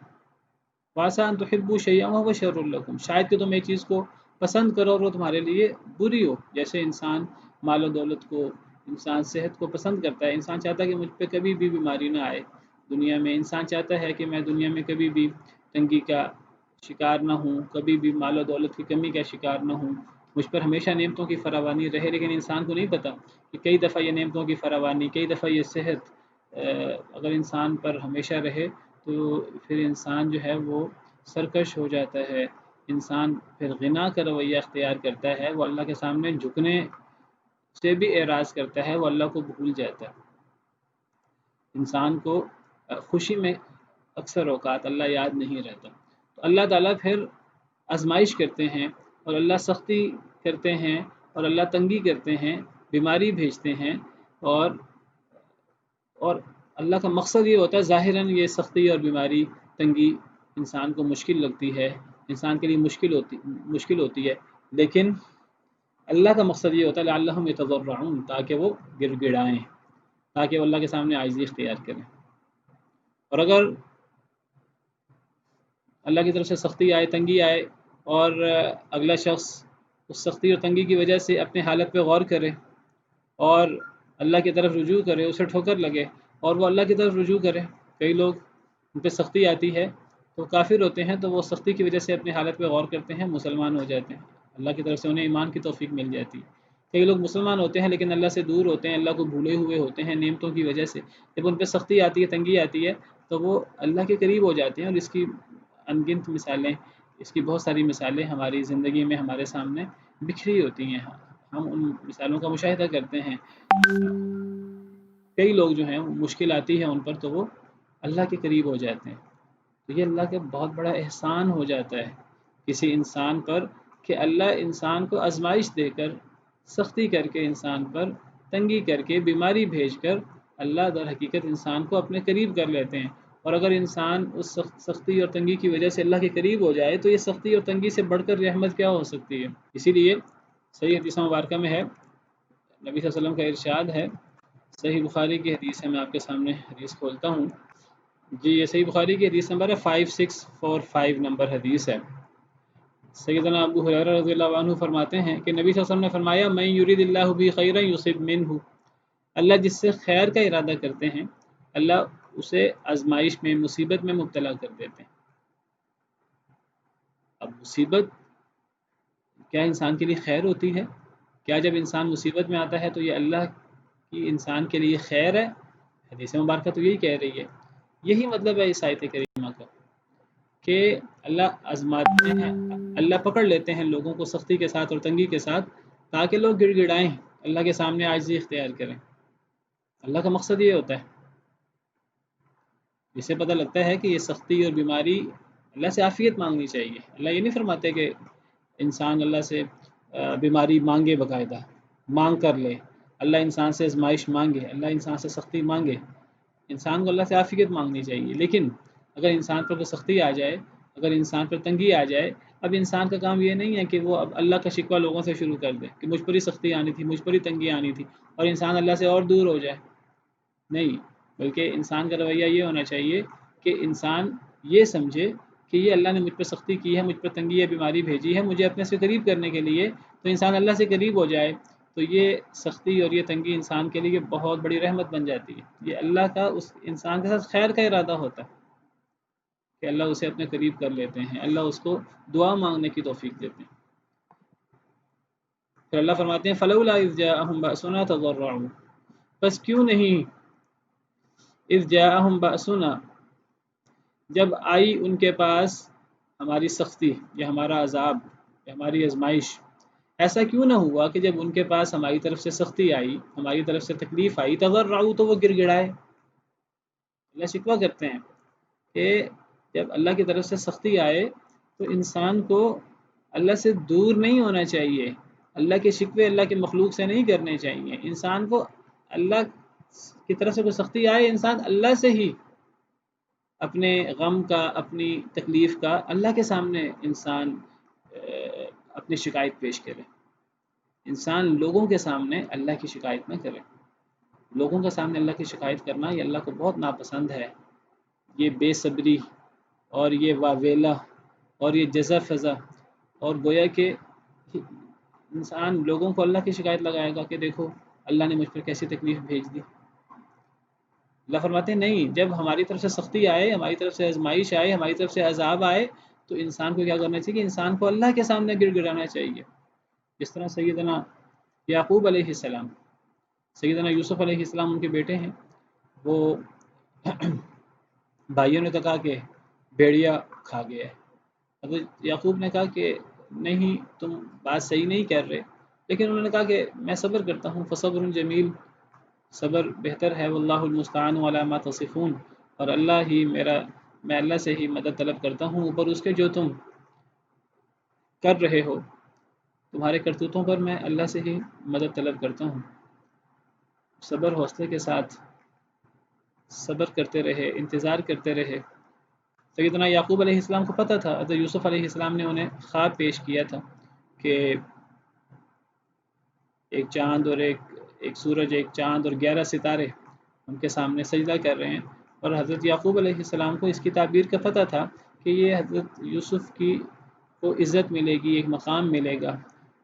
وَعَسَىٰ أَن تُحِبُّوا شَيْئًا وَهُوَ شَرٌّ لَكُمْ، شاید کہ تم ایک چیز کو پسند کرو اور وہ تمہارے لیے بری ہو۔ جیسے انسان مال و دولت کو، انسان صحت کو پسند کرتا ہے، انسان چاہتا ہے کہ مجھ پہ کبھی بھی بیماری نہ آئے دنیا میں، انسان چاہتا ہے کہ میں دنیا میں کبھی بھی تنگی کا شکار نہ ہوں، کبھی بھی مال و دولت کی کمی کا شکار نہ ہوں، مجھ پر ہمیشہ نعمتوں کی فراوانی رہے۔ لیکن انسان کو نہیں پتہ کہ کئی دفعہ یہ نعمتوں کی فراوانی، کئی دفعہ یہ صحت اگر انسان پر ہمیشہ رہے تو پھر انسان جو ہے وہ سرکش ہو جاتا ہے، انسان پھر غنا کا رویہ اختیار کرتا ہے، وہ اللہ کے سامنے جھکنے سے بھی اعراض کرتا ہے، وہ اللہ کو بھول جاتا ہے۔ انسان کو خوشی میں اکثر اوقات اللہ یاد نہیں رہتا، تو اللہ تعالیٰ پھر آزمائش کرتے ہیں اور اللہ سختی کرتے ہیں اور اللہ تنگی کرتے ہیں، بیماری بھیجتے ہیں، اور اللہ کا مقصد یہ ہوتا ہے، ظاہراً یہ سختی اور بیماری تنگی انسان کو مشکل لگتی ہے، انسان کے لیے مشکل ہوتی ہے، لیکن اللہ کا مقصد یہ ہوتا ہے لعلہم یتضرعون، تاکہ وہ گڑ گڑائیں، تاکہ وہ اللہ کے سامنے عاجزی اختیار کریں۔ اور اگر اللہ کی طرف سے سختی آئے، تنگی آئے، اور اگلا شخص اس سختی اور تنگی کی وجہ سے اپنے حالت پہ غور کرے اور اللہ کی طرف رجوع کرے، اسے ٹھوکر لگے اور وہ اللہ کی طرف رجوع کرے۔ کئی لوگ ان پہ سختی آتی ہے تو کافر ہوتے ہیں، تو وہ سختی کی وجہ سے اپنے حالت پہ غور کرتے ہیں، مسلمان ہو جاتے ہیں، اللہ کی طرف سے انہیں ایمان کی توفیق مل جاتی ہے۔ کئی لوگ مسلمان ہوتے ہیں لیکن اللہ سے دور ہوتے ہیں، اللہ کو بھولے ہوئے ہوتے ہیں نعمتوں کی وجہ سے، جب ان پہ سختی آتی ہے، تنگی آتی ہے، تو وہ اللہ کے قریب ہو جاتے ہیں۔ اور اس کی انگنت مثالیں، اس کی بہت ساری مثالیں ہماری زندگی میں ہمارے سامنے بکھری ہوتی ہیں، ہم ان مثالوں کا مشاہدہ کرتے ہیں۔ کئی لوگ جو ہیں مشکل آتی ہے ان پر تو وہ اللہ کے قریب ہو جاتے ہیں، تو یہ اللہ کا بہت بڑا احسان ہو جاتا ہے کسی انسان پر کہ اللہ انسان کو آزمائش دے کر، سختی کر کے، انسان پر تنگی کر کے، بیماری بھیج کر اللہ در حقیقت انسان کو اپنے قریب کر لیتے ہیں۔ اور اگر انسان اس سختی اور تنگی کی وجہ سے اللہ کے قریب ہو جائے تو یہ سختی اور تنگی سے بڑھ کر رحمت کیا ہو سکتی ہے۔ اسی لیے صحیح حدیث مبارکہ میں ہے، نبی صلی اللہ علیہ وسلم کا ارشاد ہے، صحیح بخاری کی حدیث ہے، میں آپ کے سامنے حدیث کھولتا ہوں جی، یہ صحیح بخاری کی حدیث نمبر ہے 5645 نمبر حدیث ہے۔ سیدنا ابو ہریرہ رضی اللہ عنہ فرماتے ہیں کہ نبی صلی اللہ علیہ وسلم نے فرمایا، من یرید اللہ بہ خیرا یصب منہ، اللہ جس سے خیر کا ارادہ کرتے ہیں اللہ اسے آزمائش میں، مصیبت میں مبتلا کر دیتے ہیں۔ اب مصیبت کیا انسان کے لیے خیر ہوتی ہے؟ کیا جب انسان مصیبت میں آتا ہے تو یہ اللہ کی انسان کے لیے خیر ہے؟ حدیث مبارکہ تو یہی کہہ رہی ہے، یہی مطلب ہے اس آیت کریمہ کا کہ اللہ آزماتے ہیں، اللہ پکڑ لیتے ہیں لوگوں کو سختی کے ساتھ اور تنگی کے ساتھ تاکہ لوگ گڑ گڑائیں، اللہ کے سامنے عاجزی اختیار کریں۔ اللہ کا مقصد یہ ہوتا ہے۔ اس سے پتہ لگتا ہے کہ یہ سختی اور بیماری، اللہ سے عافیت مانگنی چاہیے۔ اللہ یہ نہیں فرماتے کہ انسان اللہ سے بیماری مانگے، باقاعدہ مانگ کر لے، اللہ انسان سے آزمائش مانگے، اللہ انسان سے سختی مانگے۔ انسان کو اللہ سے عافیت مانگنی چاہیے، لیکن اگر انسان پر کوئی سختی آ جائے، اگر انسان پر تنگی آ جائے، اب انسان کا کام یہ نہیں ہے کہ وہ اب اللہ کا شکوہ لوگوں سے شروع کر دے کہ مجھ پر ہی سختی آنی تھی، مجھ پر ہی تنگی آنی تھی، اور انسان اللہ سے اور دور ہو جائے۔ نہیں، بلکہ انسان کا رویہ یہ ہونا چاہیے کہ انسان یہ سمجھے کہ یہ اللہ نے مجھ پر سختی کی ہے، مجھ پر تنگی ہے، بیماری بھیجی ہے مجھے اپنے سے قریب کرنے کے لیے، تو انسان اللہ سے قریب ہو جائے، تو یہ سختی اور یہ تنگی انسان کے لیے بہت بڑی رحمت بن جاتی ہے. یہ اللہ کا اس انسان کے ساتھ خیر کا ارادہ ہوتا ہے کہ اللہ اسے اپنے قریب کر لیتے ہیں، اللہ اس کو دعا مانگنے کی توفیق دیتے ہیں. پھر اللہ فرماتے ہیں فلولا اذ جاءہم بأسنا تضرعوا، بس کیوں نہیں اذ جاءہم بأسنا، جب آئی ان کے پاس ہماری سختی یا ہمارا عذاب یا ہماری آزمائش. ایسا کیوں نہ ہوا کہ جب ان کے پاس ہماری طرف سے سختی آئی، ہماری طرف سے تکلیف آئی، تضرعوا، تو وہ گر گڑائے. اللہ شکوہ کرتے ہیں کہ جب اللہ کی طرف سے سختی آئے تو انسان کو اللہ سے دور نہیں ہونا چاہیے، اللہ کے شکوے اللہ کے مخلوق سے نہیں کرنے چاہیے. انسان کو اللہ کی طرف سے کوئی سختی آئے، انسان اللہ سے ہی اپنے غم کا، اپنی تکلیف کا اللہ کے سامنے انسان اپنی شکایت پیش کرے. انسان لوگوں کے سامنے اللہ کی شکایت نہ کرے. لوگوں کے سامنے اللہ کی شکایت کرنا یہ اللہ کو بہت ناپسند ہے. یہ بے صبری اور یہ واویلا اور یہ جزا فضا، اور گویا کہ انسان لوگوں کو اللہ کی شکایت لگائے گا کہ دیکھو اللہ نے مجھ پر کیسی تکلیف بھیج دی. اللہ فرماتے ہیں نہیں، جب ہماری طرف سے سختی آئے، ہماری طرف سے آزمائش آئے، ہماری طرف سے عذاب آئے، تو انسان کو کیا کرنا چاہیے کہ انسان کو اللہ کے سامنے گر گرانا چاہیے. جس طرح سیدنا یعقوب علیہ السلام، سیدنا یوسف علیہ السلام ان کے بیٹے ہیں، وہ بھائیوں نے تو کہا کہ بھیڑیا کھا گیا ہے. حضرت یعقوب نے کہا کہ نہیں، تم بات صحیح نہیں کر رہے، لیکن انہوں نے کہا کہ میں صبر کرتا ہوں، فصبر جمیل، صبر بہتر ہے، واللہ المستعان علی ما تصفون، اور اللہ ہی میں اللہ سے ہی مدد طلب کرتا ہوں اوپر اس کے جو تم کر رہے ہو، تمہارے کرتوتوں پر میں اللہ سے ہی مدد طلب کرتا ہوں. صبر حوصلے کے ساتھ صبر کرتے رہے، انتظار کرتے رہے. سیدنا یعقوب علیہ السلام کو پتہ تھا، حضرت یوسف علیہ السلام نے انہیں خواب پیش کیا تھا کہ ایک چاند اور ایک سورج، ایک چاند اور 11 ستارے ان کے سامنے سجدہ کر رہے ہیں، اور حضرت یعقوب علیہ السلام کو اس کی تعبیر کا پتہ تھا کہ یہ حضرت یوسف کی کو عزت ملے گی، ایک مقام ملے گا.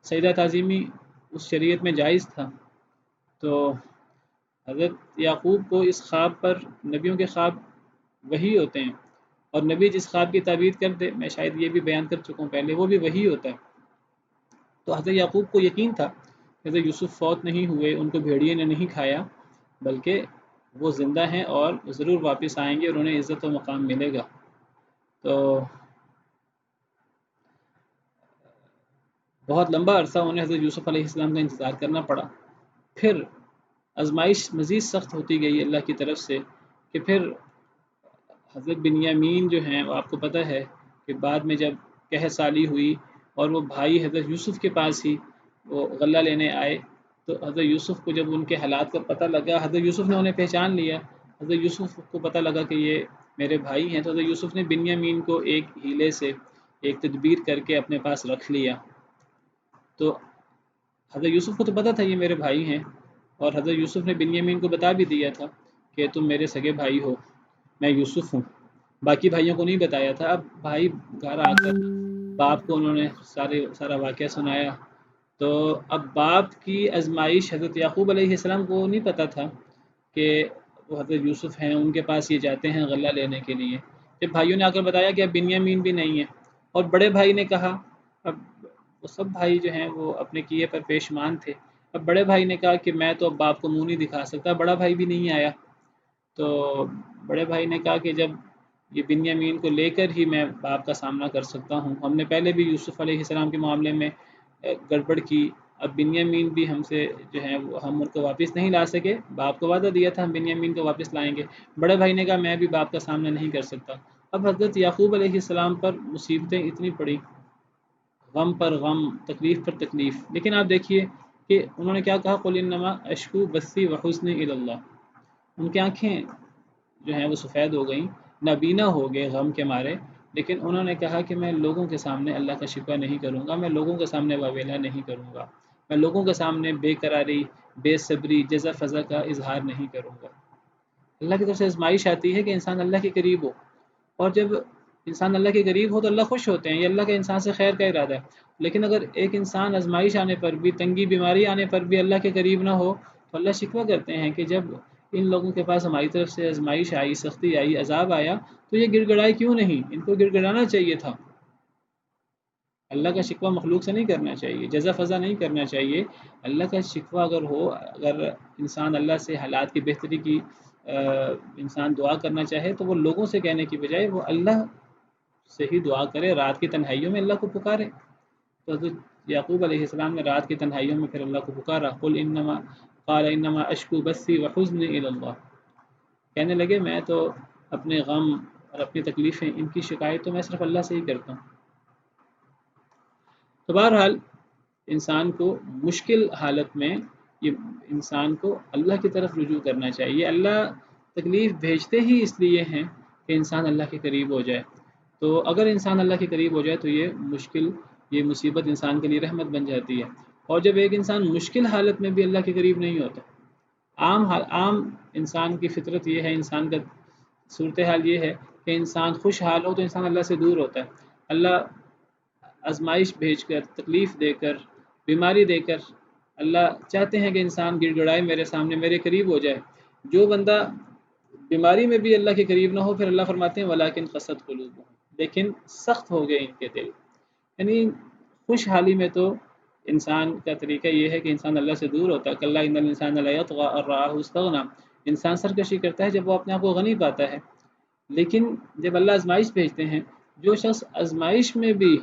سجدہ تعظیمی اس شریعت میں جائز تھا. تو حضرت یعقوب کو اس خواب پر، نبیوں کے خواب وحی ہوتے ہیں، اور نبی جس خواب کی تعبیر کر دے، میں شاید یہ بھی بیان کر چکا ہوں پہلے، وہ بھی وحی ہوتا ہے. تو حضرت یعقوب کو یقین تھا کہ حضرت یوسف فوت نہیں ہوئے، ان کو بھیڑیے نے نہیں کھایا، بلکہ وہ زندہ ہیں اور ضرور واپس آئیں گے اور انہیں عزت و مقام ملے گا. تو بہت لمبا عرصہ انہیں حضرت یوسف علیہ السلام کا انتظار کرنا پڑا. پھر آزمائش مزید سخت ہوتی گئی اللہ کی طرف سے، کہ پھر حضرت بنیامین جو ہیں، وہ آپ کو پتہ ہے کہ بعد میں جب قحط سالی ہوئی اور وہ بھائی حضرت یوسف کے پاس ہی وہ غلہ لینے آئے، تو حضرت یوسف کو جب ان کے حالات کا پتہ لگا، حضرت یوسف نے انہیں پہچان لیا، حضرت یوسف کو پتہ لگا کہ یہ میرے بھائی ہیں، تو حضرت یوسف نے بنیامین کو ایک ہیلے سے، ایک تدبیر کر کے اپنے پاس رکھ لیا. تو حضرت یوسف کو تو پتہ تھا یہ میرے بھائی ہیں، اور حضرت یوسف نے بنیامین کو بتا بھی دیا تھا کہ تم میرے سگے بھائی ہو، میں یوسف ہوں. باقی بھائیوں کو نہیں بتایا تھا. اب بھائی گھر آ کر باپ کو انہوں نے سارا واقعہ سنایا. تو اب باپ کی آزمائش حضرت یعقوب علیہ السلام کو نہیں پتہ تھا کہ وہ حضرت یوسف ہیں، ان کے پاس یہ جاتے ہیں غلہ لینے کے لیے. جب بھائیوں نے آ کر بتایا کہ اب بنیامین بھی نہیں ہے، اور بڑے بھائی نے کہا، اب وہ سب بھائی جو ہیں وہ اپنے کیے پر پیشمان تھے، اب بڑے بھائی نے کہا کہ میں تو اب باپ کو منہ نہیں دکھا سکتا. بڑا بھائی بھی نہیں آیا، تو بڑے بھائی نے کہا کہ جب یہ بنیامین کو لے کر ہی میں باپ کا سامنا کر سکتا ہوں، ہم نے پہلے بھی یوسف علیہ السلام کے معاملے میں گڑبڑ کی، اب بنیامین بھی ہم سے جو ہے ہم ان کو واپس نہیں لا سکے، باپ کو وعدہ دیا تھا ہم بنیامین کو واپس لائیں گے. بڑے بھائی نے کہا میں بھی باپ کا سامنا نہیں کر سکتا. اب حضرت یعقوب علیہ السلام پر مصیبتیں اتنی پڑی، غم پر غم، تکلیف پر تکلیف. لیکن آپ دیکھیے کہ انہوں نے کیا کہا، قل انما اشکو بثی وحزنی الی اللہ. ان کی آنکھیں جو ہیں وہ سفید ہو گئیں، نابینا ہو گئے غم کے مارے، لیکن انہوں نے کہا کہ میں لوگوں کے سامنے اللہ کا شکوہ نہیں کروں گا، میں لوگوں کے سامنے واویلا نہیں کروں گا، میں لوگوں کے سامنے بے قراری، بے صبری، جزا فضا کا اظہار نہیں کروں گا. اللہ کی طرف سے آزمائش آتی ہے کہ انسان اللہ کے قریب ہو، اور جب انسان اللہ کے قریب ہو تو اللہ خوش ہوتے ہیں، یہ اللہ کا انسان سے خیر کا ارادہ ہے۔ لیکن اگر ایک انسان آزمائش آنے پر بھی، تنگی بیماری آنے پر بھی اللہ کے قریب نہ ہو تو اللہ شکوہ کرتے ہیں کہ جب ان لوگوں کے پاس ہماری طرف سے آزمائش آئی، سختی آئی، عذاب آیا تو یہ گڑ گڑائے کیوں نہیں؟ ان کو گڑ گڑانا چاہیے تھا۔ اللہ کا شکوہ مخلوق سے نہیں کرنا چاہیے، جزا فضا نہیں کرنا چاہیے۔ اللہ کا شکوہ اگر ہو، اگر انسان اللہ سے حالات کی بہتری کی انسان دعا کرنا چاہے تو وہ لوگوں سے کہنے کی بجائے وہ اللہ سے ہی دعا کرے، رات کی تنہائیوں میں اللہ کو پکارے۔ تو حضرت یعقوب علیہ السلام نے رات کی تنہائیوں میں پھر اللہ کو پکارا، قل انما قال انما اشکو بثی وحزنی الی اللہ، کہنے لگے میں تو اپنے غم اور اپنی تکلیفیں، ان کی شکایت تو میں صرف اللہ سے ہی کرتا ہوں۔ تو بہرحال انسان کو مشکل حالت میں یہ انسان کو اللہ کی طرف رجوع کرنا چاہیے۔ اللہ تکلیف بھیجتے ہی اس لیے ہیں کہ انسان اللہ کے قریب ہو جائے۔ تو اگر انسان اللہ کے قریب ہو جائے تو یہ مشکل، یہ مصیبت انسان کے لیے رحمت بن جاتی ہے۔ اور جب ایک انسان مشکل حالت میں بھی اللہ کے قریب نہیں ہوتا، عام انسان کی فطرت یہ ہے، انسان کا صورتحال یہ ہے کہ انسان خوشحال ہو تو انسان اللہ سے دور ہوتا ہے۔ اللہ آزمائش بھیج کر، تکلیف دے کر، بیماری دے کر، اللہ چاہتے ہیں کہ انسان گڑ گڑائے میرے سامنے، میرے قریب ہو جائے۔ جو بندہ بیماری میں بھی اللہ کے قریب نہ ہو، پھر اللہ فرماتے ہیں وَلَٰكِنْ قَسَتْ قُلُوبُهُمْ، لیکن سخت ہو گئے ان کے دل۔ یعنی خوشحالی میں تو انسان کا طریقہ یہ ہے کہ انسان اللہ سے دور ہوتا ہے۔ کَلَّا إِنَّ الْإِنسَانَ لَيَطْغَىٰ أَن رَّآهُ اسْتَغْنَىٰ، انسان سرکشی کرتا ہے جب وہ اپنے آپ کو غنی پاتا ہے۔ لیکن جب اللہ آزمائش بھیجتے ہیں، جو شخص آزمائش میں بھی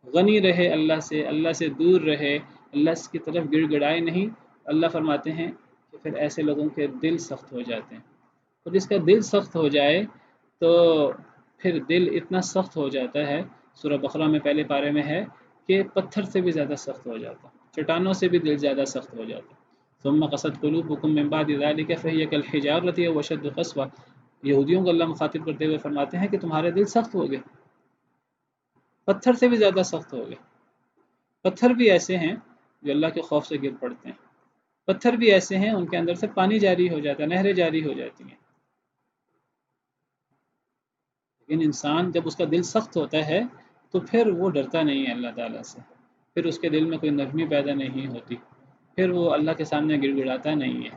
غنی رہے اللہ سے دور رہے، اللہ کی طرف گڑ گڑائے نہیں، اللہ فرماتے ہیں کہ پھر ایسے لوگوں کے دل سخت ہو جاتے ہیں۔ اور جس کا دل سخت ہو جائے تو پھر دل اتنا سخت ہو جاتا ہے، سورہ بقرہ میں پہلے پارے میں ہے کہ پتھر سے بھی زیادہ سخت ہو جاتا ہے، چٹانوں سے بھی دل زیادہ سخت ہو جاتا ہے۔ ثم قست قلوبكم من بعد ذلك فهي كالحجارة أو أشد قسوة، یہودیوں کو اللہ مخاطب کرتے ہوئے فرماتے ہیں کہ تمہارے دل سخت ہو گئے، پتھر سے بھی زیادہ سخت ہو گئے۔ پتھر بھی ایسے ہیں جو اللہ کے خوف سے گر پڑتے ہیں، پتھر بھی ایسے ہیں ان کے اندر سے پانی جاری ہو جاتا ہے، نہریں جاری ہو جاتی ہیں۔ لیکن انسان جب اس کا دل سخت ہوتا ہے تو پھر وہ ڈرتا نہیں ہے اللہ تعالیٰ سے، پھر اس کے دل میں کوئی نرمی پیدا نہیں ہوتی، پھر وہ اللہ کے سامنے گڑ گڑاتا نہیں ہے،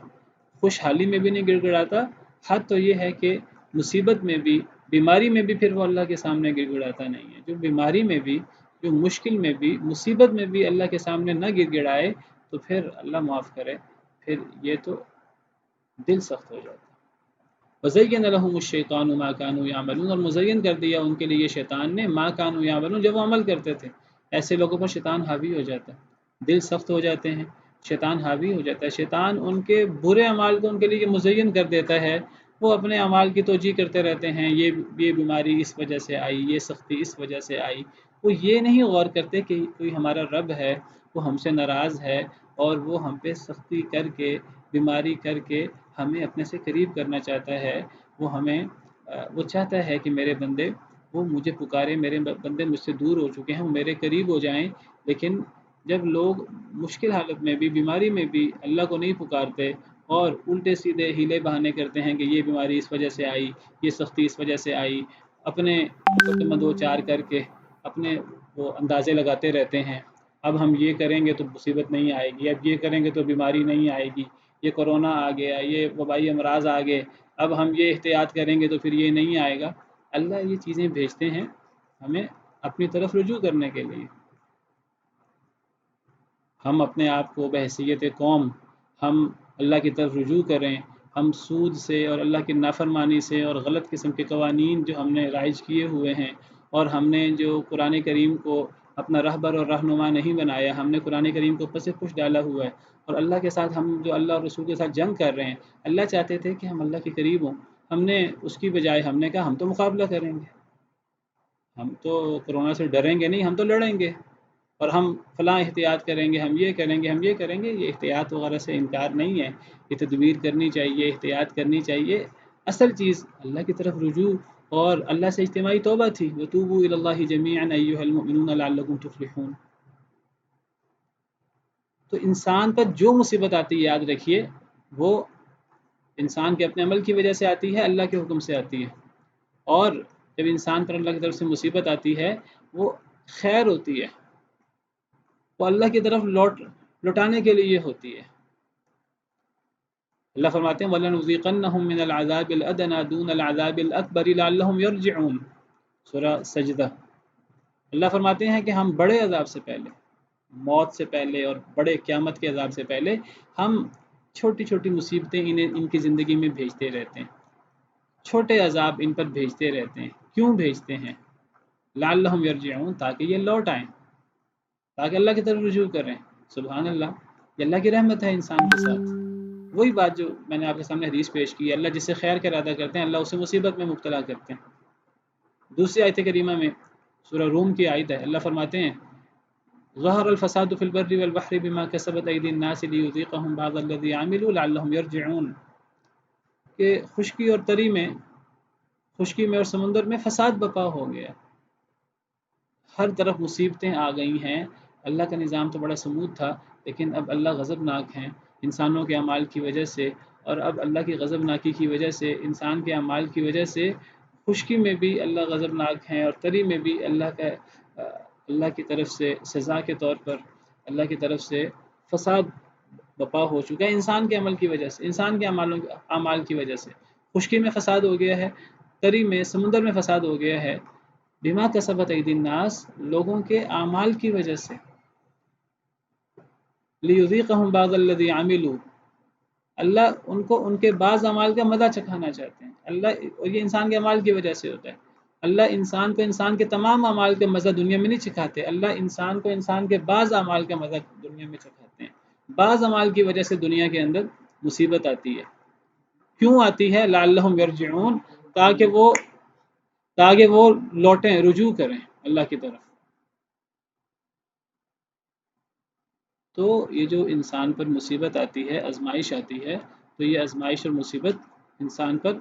خوشحالی میں بھی نہیں گڑ گڑاتا۔ حد تو یہ ہے کہ مصیبت میں بھی، بیماری میں بھی پھر وہ اللہ کے سامنے گڑ گڑاتا نہیں ہے۔ جو بیماری میں بھی، جو مشکل میں بھی، مصیبت میں بھی اللہ کے سامنے نہ گڑ گڑائے تو پھر اللہ معاف کرے، پھر یہ تو دل سخت ہو جاتا ہے۔ وَزَيَّنَ لَهُمُ الشَّيْطَانُ مَا كَانُوا يَعْمَلُونَ، اور مزین کر دیا ان کے لیے یہ شیطان نے ما كانوا يعملون، جب وہ عمل کرتے تھے۔ ایسے لوگوں پر شیطان حاوی ہو جاتا ہے، دل سخت ہو جاتے ہیں، شیطان حاوی ہو جاتا ہے، شیطان ان کے برے اعمال کو ان کے لیے مزین کر دیتا ہے، وہ اپنے اعمال کی توجیہ کرتے رہتے ہیں، یہ بیماری اس وجہ سے آئی، یہ سختی اس وجہ سے آئی۔ وہ یہ نہیں غور کرتے کہ کوئی ہمارا رب ہے، وہ ہم سے ناراض ہے اور وہ ہم پہ سختی کر کے، بیماری کر کے ہمیں اپنے سے قریب کرنا چاہتا ہے۔ وہ چاہتا ہے کہ میرے بندے وہ مجھے پکارے، میرے بندے مجھ سے دور ہو چکے ہیں، وہ میرے قریب ہو جائیں۔ لیکن جب لوگ مشکل حالت میں بھی، بیماری میں بھی اللہ کو نہیں پکارتے اور الٹے سیدھے ہیلے بہانے کرتے ہیں کہ یہ بیماری اس وجہ سے آئی، یہ سختی اس وجہ سے آئی، اپنے دو چار کر کے اپنے وہ اندازے لگاتے رہتے ہیں، اب ہم یہ کریں گے تو مصیبت نہیں آئے گی، اب یہ کریں گے تو بیماری نہیں آئے گی، یہ کورونا آ گیا، یہ وبائی امراض آ گئے، اب ہم یہ احتیاط کریں گے تو پھر یہ نہیں آئے گا۔ اللہ یہ چیزیں بھیجتے ہیں ہمیں اپنی طرف رجوع کرنے کے لیے۔ ہم اپنے آپ کو بحیثیت قوم ہم اللہ کی طرف رجوع کریں، ہم سود سے اور اللہ کی نافرمانی سے اور غلط قسم کے قوانین جو ہم نے رائج کیے ہوئے ہیں، اور ہم نے جو قرآن کریم کو اپنا رہبر اور رہنما نہیں بنایا، ہم نے قرآن کریم کو پس پش ڈالا ہوا ہے، اور اللہ کے ساتھ ہم جو اللہ اور رسول کے ساتھ جنگ کر رہے ہیں۔ اللہ چاہتے تھے کہ ہم اللہ کے قریب ہوں، ہم نے اس کی بجائے ہم نے کہا ہم تو مقابلہ کریں گے، ہم تو کرونا سے ڈریں گے نہیں، ہم تو لڑیں گے، اور ہم فلاں احتیاط کریں گے، ہم یہ کریں گے، ہم یہ کریں گے۔ یہ احتیاط وغیرہ سے انکار نہیں ہے، یہ تدبیر کرنی چاہیے، احتیاط کرنی چاہیے۔ اصل چیز اللہ کی طرف رجوع اور اللہ سے اجتماعی توبہ تھی۔ وَتُوبُوا إِلَى اللَّهِ جَمِيعًا أَيُّهَا الْمُؤْمِنُونَ لَعَلَّكُمْ تُفْلِحُونَ۔ تو انسان پر جو مصیبت آتی ہے یاد رکھیے وہ انسان کے اپنے عمل کی وجہ سے آتی ہے، اللہ کے حکم سے آتی ہے، اور جب انسان پر اللہ کی طرف سے مصیبت آتی ہے وہ خیر ہوتی ہے، وہ اللہ کی طرف لوٹانے کے لیے ہوتی ہے۔ اللہ فرماتے ہیں وَلَنُذِيقَنَّهُم مِّنَ الْعَذَابِ الْأَدْنَىٰ دُونَ الْعَذَابِ الْأَكْبَرِ لَعَلَّهُمْ يَرْجِعُونَ، سورہ سجدہ۔ اللہ فرماتے ہیں کہ ہم بڑے عذاب سے پہلے، موت سے پہلے اور بڑے قیامت کے عذاب سے پہلے ہم چھوٹی چھوٹی مصیبتیں ان کی زندگی میں بھیجتے رہتے ہیں، چھوٹے عذاب ان پر بھیجتے رہتے ہیں۔ کیوں بھیجتے ہیں؟ لعلہم یرجعون، تاکہ یہ لوٹ آئیں، تاکہ اللہ کی طرف رجوع کریں۔ سبحان اللہ، یہ اللہ کی رحمت ہے انسان کے ساتھ۔ وہی بات جو میں نے آپ کے سامنے حدیث پیش کی ہے، اللہ جس سے خیر کا ارادہ کرتے ہیں اللہ اسے مصیبت میں مبتلا کرتے ہیں۔ دوسری آیت کریمہ میں سورہ روم کی آیت ہے، اللہ فرماتے ہیں ظہر الفساد فی البر والبحر بما کسبت ایدی الناس لیذیقہم بعض الذی عملوا لعلہم یرجعون، کہ خشکی اور تری میں، خشکی میں اور سمندر میں فساد بپا ہو گیا، ہر طرف مصیبتیں آ گئی ہیں۔ اللہ کا نظام تو بڑا سمود تھا، لیکن اب اللہ غضبناک ہیں انسانوں کے اعمال کی وجہ سے، اور اب اللہ کی غضبناکی کی وجہ سے، انسان کے اعمال کی وجہ سے خشکی میں بھی اللہ غضبناک ہیں اور تری میں بھی اللہ کی طرف سے سزا کے طور پر اللہ کی طرف سے فساد بپا ہو چکا ہے انسان کے عمل کی وجہ سے، انسان کے اعمال کی وجہ سے۔ خشکی میں فساد ہو گیا ہے، تری میں، سمندر میں فساد ہو گیا ہے، بما کسبت ایدی الناس، لوگوں کے اعمال کی وجہ سے۔ لیذیقہم بعض الذی عملوا، اللہ ان کو ان کے بعض اعمال کا مزہ چکھانا چاہتے ہیں۔ اللہ، اور یہ انسان کے اعمال کی وجہ سے ہوتا ہے۔ اللہ انسان کو انسان کے تمام اعمال کا مزہ دنیا میں نہیں چکھاتے، اللہ انسان کو انسان کے بعض اعمال کا مزہ دنیا میں چکھاتے ہیں۔ بعض اعمال کی وجہ سے دنیا کے اندر مصیبت آتی ہے۔ کیوں آتی ہے؟ لعلہم یرجعون، تاکہ وہ لوٹیں، رجوع کریں اللہ کی طرف۔ تو یہ جو انسان پر مصیبت آتی ہے، آزمائش آتی ہے، تو یہ آزمائش اور مصیبت انسان پر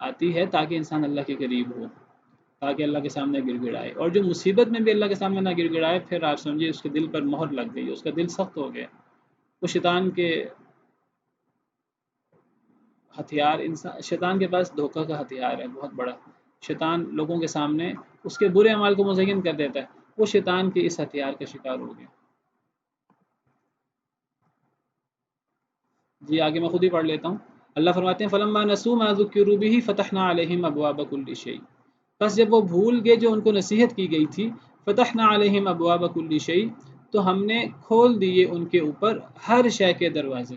آتی ہے تاکہ انسان اللہ کے قریب ہو، تاکہ اللہ کے سامنے گڑ گڑائے۔ اور جو مصیبت میں بھی اللہ کے سامنے نہ گڑ گڑائے، پھر آپ سمجھیے اس کے دل پر مہر لگ گئی، اس کا دل سخت ہو گیا۔ وہ شیطان کے ہتھیار، شیطان کے پاس دھوکہ کا ہتھیار ہے بہت بڑا۔ شیطان لوگوں کے سامنے اس کے برے اعمال کو مزین کر دیتا ہے، وہ شیطان کے اس ہتھیار کا شکار ہو گیا۔ جی آگے میں خود ہی پڑھ لیتا ہوں۔ اللہ فرماتے ہیں فلما نسوا ما ذکروا به فتحنا علیہم ابواب کل شیء، بس جب وہ بھول گئے جو ان کو نصیحت کی گئی تھی، فتحنا علیہم ابواب کل شیء، تو ہم نے کھول دیے ان کے اوپر ہر شے کے دروازے۔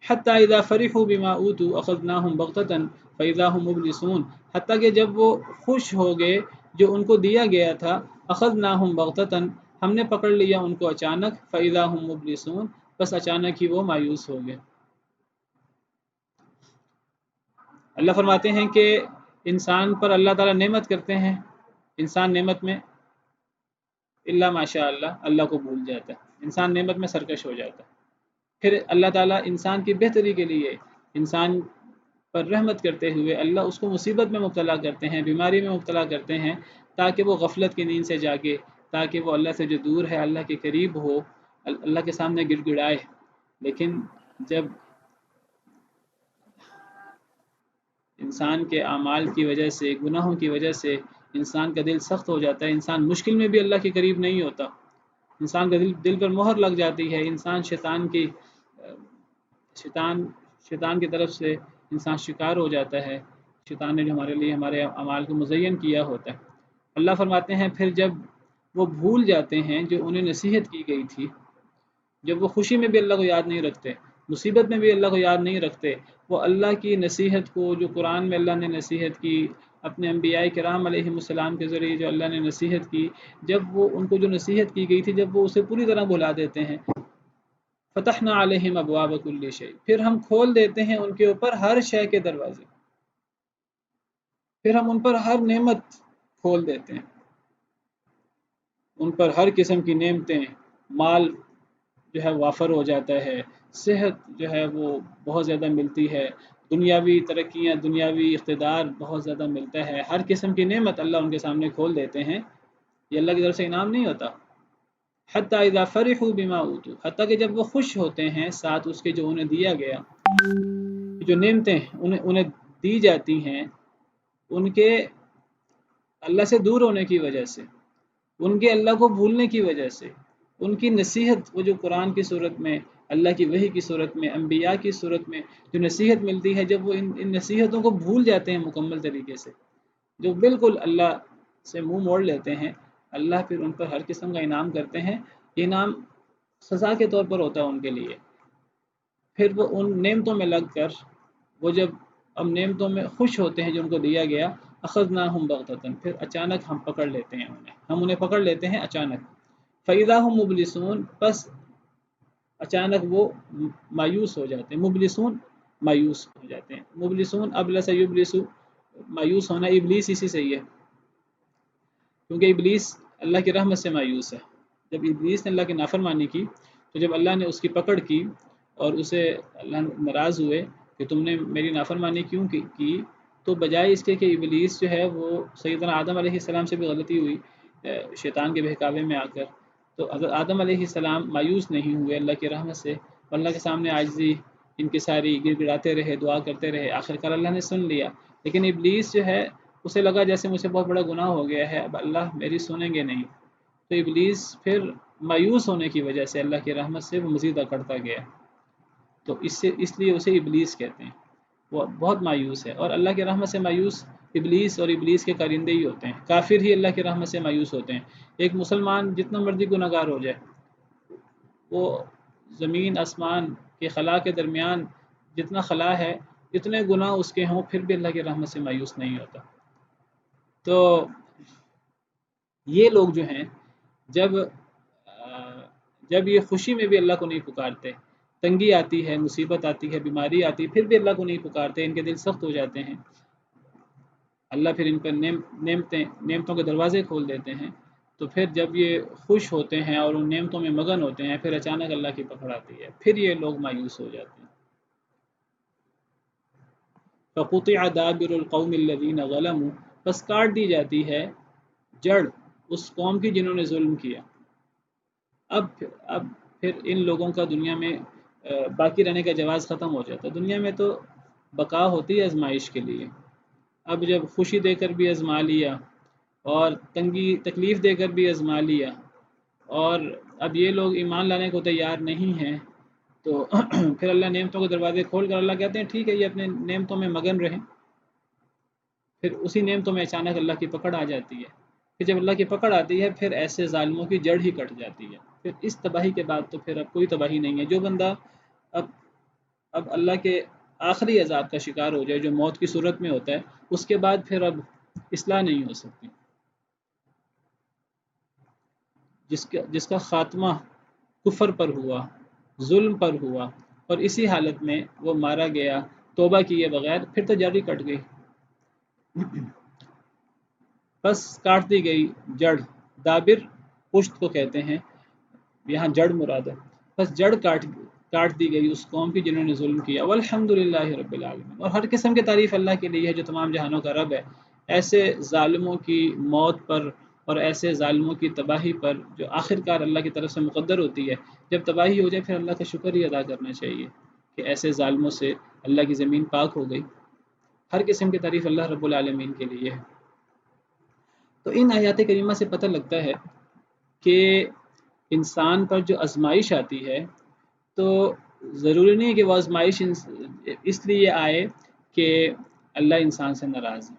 حتی اذا فرحوا بما اوتوا اخذناهم بغتة فاذا هم مبلسون، حتیٰ کہ جب وہ خوش ہو گئے جو ان کو دیا گیا تھا، اخذناهم بغتة، ہم نے پکڑ لیا ان کو اچانک، فاذا هم مبلسون، بس اچانک ہی وہ مایوس ہو گئے۔ اللہ فرماتے ہیں کہ انسان پر اللہ تعالیٰ نعمت کرتے ہیں، انسان نعمت میں الا ماشاء اللہ کو بھول جاتا ہے، انسان نعمت میں سرکش ہو جاتا ہے۔ پھر اللہ تعالیٰ انسان کی بہتری کے لیے انسان پر رحمت کرتے ہوئے اللہ اس کو مصیبت میں مبتلا کرتے ہیں، بیماری میں مبتلا کرتے ہیں، تاکہ وہ غفلت کی نیند سے جاگے، تاکہ وہ اللہ سے جو دور ہے اللہ کے قریب ہو، اللہ کے سامنے گڑ گڑائے۔ لیکن جب انسان کے اعمال کی وجہ سے، گناہوں کی وجہ سے انسان کا دل سخت ہو جاتا ہے، انسان مشکل میں بھی اللہ کے قریب نہیں ہوتا، انسان کا دل پر مہر لگ جاتی ہے، انسان شیطان کی طرف سے انسان شکار ہو جاتا ہے، شیطان نے جو ہمارے لیے ہمارے اعمال کو مزین کیا ہوتا ہے۔ اللہ فرماتے ہیں پھر جب وہ بھول جاتے ہیں جو انہیں نصیحت کی گئی تھی، جب وہ خوشی میں بھی اللہ کو یاد نہیں رکھتے، مصیبت میں بھی اللہ کو یاد نہیں رکھتے، وہ اللہ کی نصیحت کو، جو قرآن میں اللہ نے نصیحت کی، اپنے انبیاء کرام علیہ السلام کے ذریعے جو اللہ نے نصیحت کی، جب وہ ان کو جو نصیحت کی گئی تھی جب وہ اسے پوری طرح بھلا دیتے ہیں، فتحنا علیہم ابواب کل شیء، پھر ہم کھول دیتے ہیں ان کے اوپر ہر شے کے دروازے، پھر ہم ان پر ہر نعمت کھول دیتے ہیں، ان پر ہر قسم کی نعمتیں، مال جو ہے وافر ہو جاتا ہے، صحت جو ہے وہ بہت زیادہ ملتی ہے، دنیاوی ترقیاں، دنیاوی اقتدار بہت زیادہ ملتا ہے، ہر قسم کی نعمت اللہ ان کے سامنے کھول دیتے ہیں۔ یہ اللہ کی طرف سے انعام نہیں ہوتا۔ حتی اذا فرحوا بما اوتوا، حتیٰ کہ جب وہ خوش ہوتے ہیں ساتھ اس کے جو انہیں دیا گیا، جو نعمتیں انہیں دی جاتی ہیں، ان کے اللہ سے دور ہونے کی وجہ سے، ان کے اللہ کو بھولنے کی وجہ سے، ان کی نصیحت، وہ جو قرآن کی صورت میں، اللہ کی وحی کی صورت میں، انبیاء کی صورت میں جو نصیحت ملتی ہے، جب وہ ان نصیحتوں کو بھول جاتے ہیں مکمل طریقے سے، جو بالکل اللہ سے منہ موڑ لیتے ہیں، اللہ پھر ان پر ہر قسم کا انعام کرتے ہیں۔ یہ انعام سزا کے طور پر ہوتا ہے ان کے لیے۔ پھر وہ ان نعمتوں میں لگ کر، وہ جب اب نعمتوں میں خوش ہوتے ہیں جو ان کو دیا گیا، اخذناہم بغتۃ، پھر اچانک ہم پکڑ لیتے ہیں انہیں، ہم انہیں پکڑ لیتے ہیں اچانک۔ فَإِذَا هُم مُبْلِسُونَ، بس اچانک وہ مایوس ہو جاتے ہیں، مبلسون مایوس ہو جاتے ہیں۔ مبلسون ابلس یبلس، مایوس ہونا، ابلیس اسی سے ہی ہے، کیونکہ ابلیس اللہ کی رحمت سے مایوس ہے۔ جب ابلیس نے اللہ کی نافرمانی کی، تو جب اللہ نے اس کی پکڑ کی اور اسے اللہ ناراض ہوئے کہ تم نے میری نافرمانی کیوں کی، تو بجائے اس کے کہ ابلیس جو ہے وہ سیدنا آدم علیہ السلام سے بھی غلطی ہوئی شیطان کے بہکاوے میں آ کر، تو حضرت آدم علیہ السلام مایوس نہیں ہوئے اللہ کی رحمت سے، اللہ کے سامنے عاجزی انکساری گڑ گڑاتے رہے، دعا کرتے رہے، آخرکار اللہ نے سن لیا۔ لیکن ابلیس جو ہے اسے لگا جیسے مجھ سے بہت بڑا گناہ ہو گیا ہے، اب اللہ میری سنیں گے نہیں، تو ابلیس پھر مایوس ہونے کی وجہ سے اللہ کی رحمت سے وہ مزید اکڑتا گیا، تو اس لیے اسے ابلیس کہتے ہیں، وہ بہت مایوس ہے۔ اور اللہ کی رحمت سے مایوس ابلیس اور ابلیس کے کارندے ہی ہوتے ہیں، کافر ہی اللہ کی رحمت سے مایوس ہوتے ہیں۔ ایک مسلمان جتنا مرضی گناہ گار ہو جائے، وہ زمین آسمان کے خلا کے درمیان جتنا خلا ہے، اتنے گناہ اس کے ہوں، پھر بھی اللہ کی رحمت سے مایوس نہیں ہوتا۔ تو یہ لوگ جو ہیں، جب یہ خوشی میں بھی اللہ کو نہیں پکارتے، تنگی آتی ہے، مصیبت آتی ہے، بیماری آتی ہے، پھر بھی اللہ کو نہیں پکارتے، ان کے دل سخت ہو جاتے ہیں، اللہ پھر ان پر نعمتوں کے دروازے کھول دیتے ہیں، تو پھر جب یہ خوش ہوتے ہیں اور ان نعمتوں میں مگن ہوتے ہیں، پھر اچانک اللہ کی پکڑ آتی ہے، پھر یہ لوگ مایوس ہو جاتے ہیں۔ فَقُطِعَ دَابِرُ الْقَوْمِ الَّذِينَ ظَلَمُوا، بس کاٹ دی جاتی ہے جڑ اس قوم کی جنہوں نے ظلم کیا۔ اب پھر ان لوگوں کا دنیا میں باقی رہنے کا جواز ختم ہو جاتا ہے۔ دنیا میں تو بقا ہوتی ہے آزمائش کے لیے، اب جب خوشی دے کر بھی آزما لیا اور تکلیف دے کر بھی آزما لیا، اور اب یہ لوگ ایمان لانے کو تیار نہیں ہیں، تو پھر اللہ نعمتوں کے دروازے کھول کر اللہ کہتے ہیں ٹھیک ہے، یہ اپنے نعمتوں میں مگن رہیں، پھر اسی نعمتوں میں اچانک اللہ کی پکڑ آ جاتی ہے۔ پھر جب اللہ کی پکڑ آتی ہے، پھر ایسے ظالموں کی جڑ ہی کٹ جاتی ہے۔ پھر اس تباہی کے بعد تو پھر اب کوئی تباہی نہیں ہے۔ جو بندہ اب اللہ کے آخری عذاب کا شکار ہو جائے، جو موت کی صورت میں ہوتا ہے، اس کے بعد پھر اب اصلاح نہیں ہو سکتی۔ جس کا خاتمہ کفر پر ہوا، ظلم پر ہوا، اور اسی حالت میں وہ مارا گیا توبہ کیے بغیر، پھر تو جڑ ہی کٹ گئی، بس کاٹ دی گئی جڑ۔ دابر پشت کو کہتے ہیں، یہاں جڑ مراد ہے، بس جڑ کاٹ دی گئی اس قوم کی جنہوں نے ظلم کیا۔ والحمدللہ رب العالمین، اور ہر قسم کی تعریف اللہ کے لیے ہے جو تمام جہانوں کا رب ہے، ایسے ظالموں کی موت پر اور ایسے ظالموں کی تباہی پر جو آخرکار اللہ کی طرف سے مقدر ہوتی ہے۔ جب تباہی ہو جائے پھر اللہ کا شکر ہی ادا کرنا چاہیے کہ ایسے ظالموں سے اللہ کی زمین پاک ہو گئی۔ ہر قسم کی تعریف اللہ رب العالمین کے لیے ہے۔ تو ان آیات کریمہ سے پتہ لگتا ہے کہ انسان پر جو آزمائش آتی ہے، تو ضروری نہیں ہے کہ وہ آزمائش اس لیے آئے کہ اللہ انسان سے ناراض ہے۔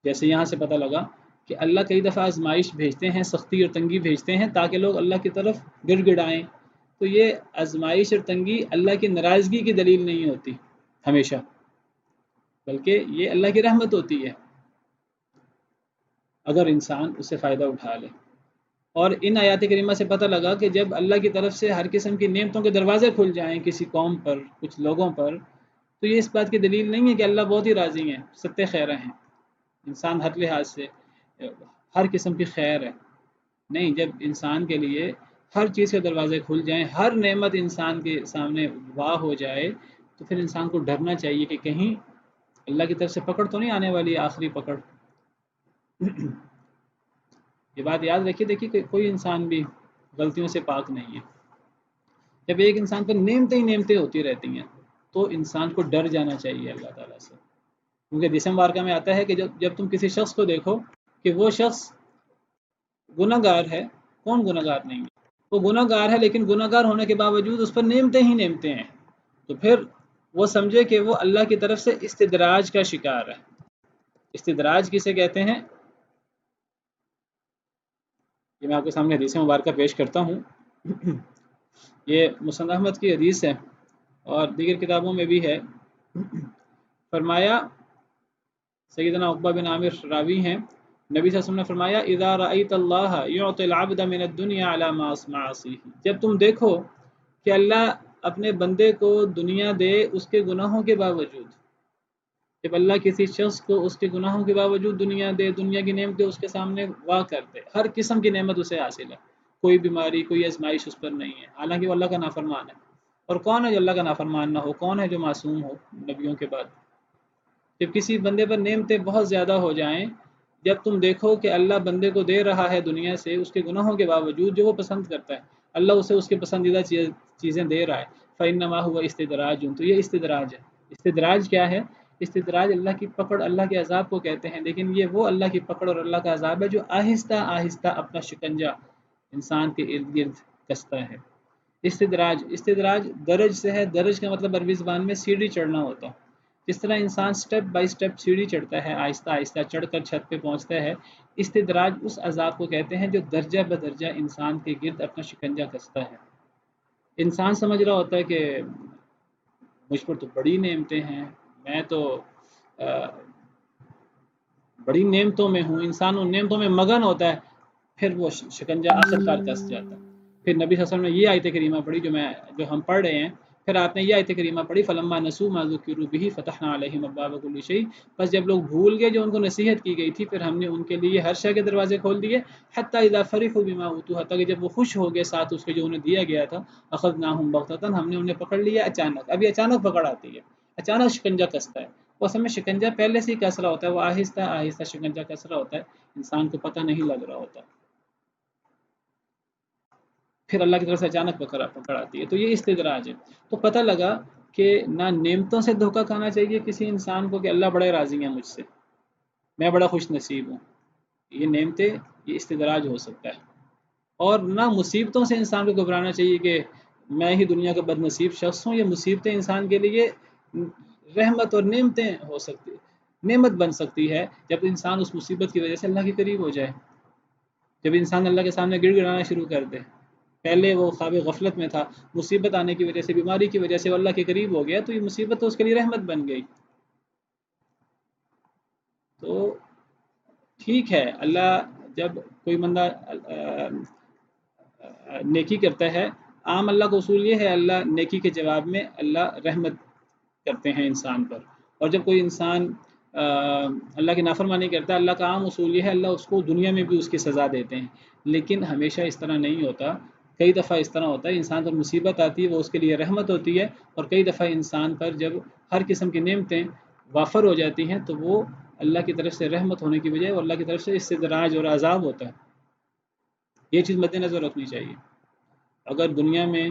جیسے یہاں سے پتہ لگا کہ اللہ کئی دفعہ آزمائش بھیجتے ہیں، سختی اور تنگی بھیجتے ہیں تاکہ لوگ اللہ کی طرف گڑ گڑائیں، تو یہ آزمائش اور تنگی اللہ کی ناراضگی کی دلیل نہیں ہوتی ہمیشہ، بلکہ یہ اللہ کی رحمت ہوتی ہے اگر انسان اس سے فائدہ اٹھا لے۔ اور ان آیات کریمہ سے پتہ لگا کہ جب اللہ کی طرف سے ہر قسم کی نعمتوں کے دروازے کھل جائیں کسی قوم پر، کچھ لوگوں پر، تو یہ اس بات کی دلیل نہیں ہے کہ اللہ بہت ہی راضی ہیں، ستِ خیرہ ہیں، انسان ہر لحاظ سے ہر قسم کی خیر ہے۔ نہیں، جب انسان کے لیے ہر چیز کے دروازے کھل جائیں، ہر نعمت انسان کے سامنے واہ ہو جائے، تو پھر انسان کو ڈرنا چاہیے کہ کہیں اللہ کی طرف سے پکڑ تو نہیں آنے والی، آخری پکڑ۔ یہ بات یاد رکھیے، دیکھیے کہ کوئی انسان بھی غلطیوں سے پاک نہیں ہے۔ جب ایک انسان پر نعمتیں ہی نعمتیں ہوتی رہتی ہیں، تو انسان کو ڈر جانا چاہیے اللہ تعالیٰ سے۔ کیونکہ حدیث مبارکہ میں آتا ہے کہ جب تم کسی شخص کو دیکھو کہ وہ شخص گناہ گار ہے، کون گناہ گار نہیں ہے، وہ گناہ گار ہے لیکن گناہ گار ہونے کے باوجود اس پر نعمتیں ہی نعمتیں ہیں، تو پھر وہ سمجھے کہ وہ اللہ کی طرف سے استدراج کا شکار ہے۔ استدراج کسے کہتے ہیں؟ یہ میں آپ کے سامنے حدیث مبارکہ پیش کرتا ہوں۔ یہ مسند احمد کی حدیث ہے اور دیگر کتابوں میں بھی ہے۔ فرمایا، سیدنا عقبہ بن عامر راوی ہیں، نبی صلی اللہ علیہ وسلم نے فرمایا اذا رأیت اللہ یعطی العبد من الدنیا علی معاصیہ، جب تم دیکھو کہ اللہ اپنے بندے کو دنیا دے اس کے گناہوں کے باوجود، جب اللہ کسی شخص کو اس کے گناہوں کے باوجود دنیا دے، دنیا کی نعمتیں اس کے سامنے واقع کر دے، ہر قسم کی نعمت اسے حاصل ہے، کوئی بیماری کوئی آزمائش اس پر نہیں ہے، حالانکہ وہ اللہ کا نافرمان ہے۔ اور کون ہے جو اللہ کا نافرمان نہ ہو؟ کون ہے جو معصوم ہو نبیوں کے بعد؟ جب کسی بندے پر نعمتیں بہت زیادہ ہو جائیں، جب تم دیکھو کہ اللہ بندے کو دے رہا ہے دنیا سے اس کے گناہوں کے باوجود جو وہ پسند کرتا ہے، اللہ اسے اس کے پسندیدہ چیزیں دے رہا ہے، فَإِنَّمَا هُوَ اسْتِدْرَاجٌ، تو یہ استدراج ہے۔ استدراج کیا ہے؟ استدراج اللہ کی پکڑ، اللہ کے عذاب کو کہتے ہیں، لیکن یہ وہ اللہ کی پکڑ اور اللہ کا عذاب ہے جو آہستہ آہستہ اپنا شکنجہ انسان کے ارد گرد کستا ہے۔ استدراج درج سے ہے، درج کا مطلب عربی زبان میں سیڑھی چڑھنا ہوتا ہے۔ جس طرح انسان سٹیپ بائی سٹیپ سیڑھی چڑھتا ہے، آہستہ آہستہ چڑھ کر چھت پہ پہنچتا ہے، استدراج اس عذاب کو کہتے ہیں جو درجہ بدرجہ انسان کے گرد اپنا شکنجہ کستا ہے۔ انسان سمجھ رہا ہوتا ہے کہ مجھ پر تو بڑی نعمتیں ہیں، میں تو بڑی نعمتوں میں ہوں، انسان ان نعمتوں میں مگن ہوتا ہے، پھر وہ شکنجہ آخرکار کس جاتا ہے۔ پھر نبی صلی اللہ علیہ وسلم نے یہ آیت کریمہ پڑھی جو ہم پڑھ رہے ہیں، پھر آپ نے یہ آیت کریمہ پڑھی فَلَمَّا نَسُوا مَا ذُكِّرُوا بِهِ فَتَحْنَا عَلَيْهِمْ أَبْوَابَ كُلِّ شَيْءٍ، بس جب لوگ بھول گئے جو ان کو نصیحت کی گئی تھی، پھر ہم نے ان کے لیے ہر شے کے دروازے کھول دیے، حَتَّى إِذَا فَرِحُوا بِمَا أُوتُوا، حتیٰ کہ جب وہ خوش ہو گئے ساتھ اس کے جو انہیں دیا گیا تھا، أَخَذْنَاهُمْ بَغْتَةً، ہم نے انہیں پکڑ لیا اچانک۔ ابھی اچانک پکڑ آتی ہے، اچانک شکنجہ کستا ہے۔ وہ اصل میں شکنجہ پہلے سے ہی کس رہا ہوتا ہے، وہ آہستہ آہستہ شکنجہ کس رہا ہوتا ہے، انسان کو پتہ نہیں لگ رہا ہوتا، پھر اللہ کی طرف سے اچانک پکڑ آتی ہے۔ تو یہ استدراج ہے۔ تو پتہ لگا کہ نہ نعمتوں سے دھوکہ کھانا چاہیے کسی انسان کو کہ اللہ بڑے راضی ہیں مجھ سے، میں بڑا خوش نصیب ہوں، یہ نعمتیں، یہ استدراج ہو سکتا ہے۔ اور نہ مصیبتوں سے انسان کو گھبرانا چاہیے کہ میں ہی دنیا کا بد نصیب شخص ہوں، یہ مصیبتیں انسان کے لیے رحمت اور نعمتیں ہو سکتی، نعمت بن سکتی ہے جب انسان اس مصیبت کی وجہ سے اللہ کے قریب ہو جائے، جب انسان اللہ کے سامنے گڑ گڑانا شروع کر دے۔ پہلے وہ خواب غفلت میں تھا، مصیبت آنے کی وجہ سے، بیماری کی وجہ سے وہ اللہ کے قریب ہو گیا، تو یہ مصیبت تو اس کے لیے رحمت بن گئی۔ تو ٹھیک ہے، اللہ جب کوئی بندہ نیکی کرتا ہے، عام اللہ کا اصول یہ ہے، اللہ نیکی کے جواب میں اللہ رحمت کرتے ہیں انسان پر، اور جب کوئی انسان اللہ کی نافرمانی کرتا ہے، اللہ کا عام اصول یہ ہے اللہ اس کو دنیا میں بھی اس کی سزا دیتے ہیں، لیکن ہمیشہ اس طرح نہیں ہوتا۔ کئی دفعہ اس طرح ہوتا ہے انسان پر مصیبت آتی ہے وہ اس کے لیے رحمت ہوتی ہے، اور کئی دفعہ انسان پر جب ہر قسم کی نعمتیں وافر ہو جاتی ہیں تو وہ اللہ کی طرف سے رحمت ہونے کی بجائے وہ اللہ کی طرف سے استدراج اور عذاب ہوتا ہے۔ یہ چیز مد نظر رکھنی چاہیے۔ اگر دنیا میں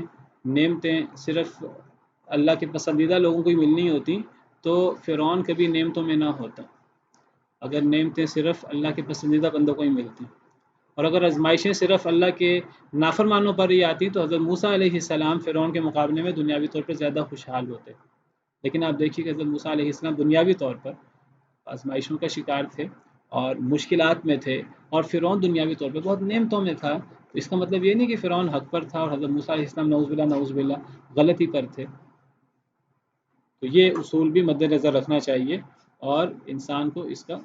نعمتیں صرف اللہ کے پسندیدہ لوگوں کو ہی ملنی ہوتی تو فرعون کبھی نعمتوں میں نہ ہوتا، اگر نعمتیں صرف اللہ کے پسندیدہ بندوں کو ہی ملتی، اور اگر آزمائشیں صرف اللہ کے نافرمانوں پر ہی آتی تو حضرت موسیٰ علیہ السلام فرعون کے مقابلے میں دنیاوی طور پر زیادہ خوشحال ہوتے۔ لیکن آپ دیکھیے کہ حضرت موسیٰ علیہ السلام دنیاوی طور پر آزمائشوں کا شکار تھے اور مشکلات میں تھے، اور فرعون دنیاوی طور پر بہت نعمتوں میں تھا، تو اس کا مطلب یہ نہیں کہ فرعون حق پر تھا اور حضرت موسیٰ علیہ السلام نعوذ باللہ غلطی پر تھے۔ تو یہ اصول بھی مد نظر رکھنا چاہیے اور انسان کو اس کا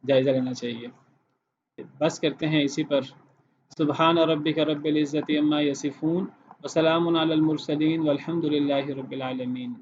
جائزہ لینا چاہیے۔ بس کرتے ہیں اسی پر۔ سبحان ربک رب العزت عما یصفون وسلام علی المرسلین والحمد للہ رب العالمین۔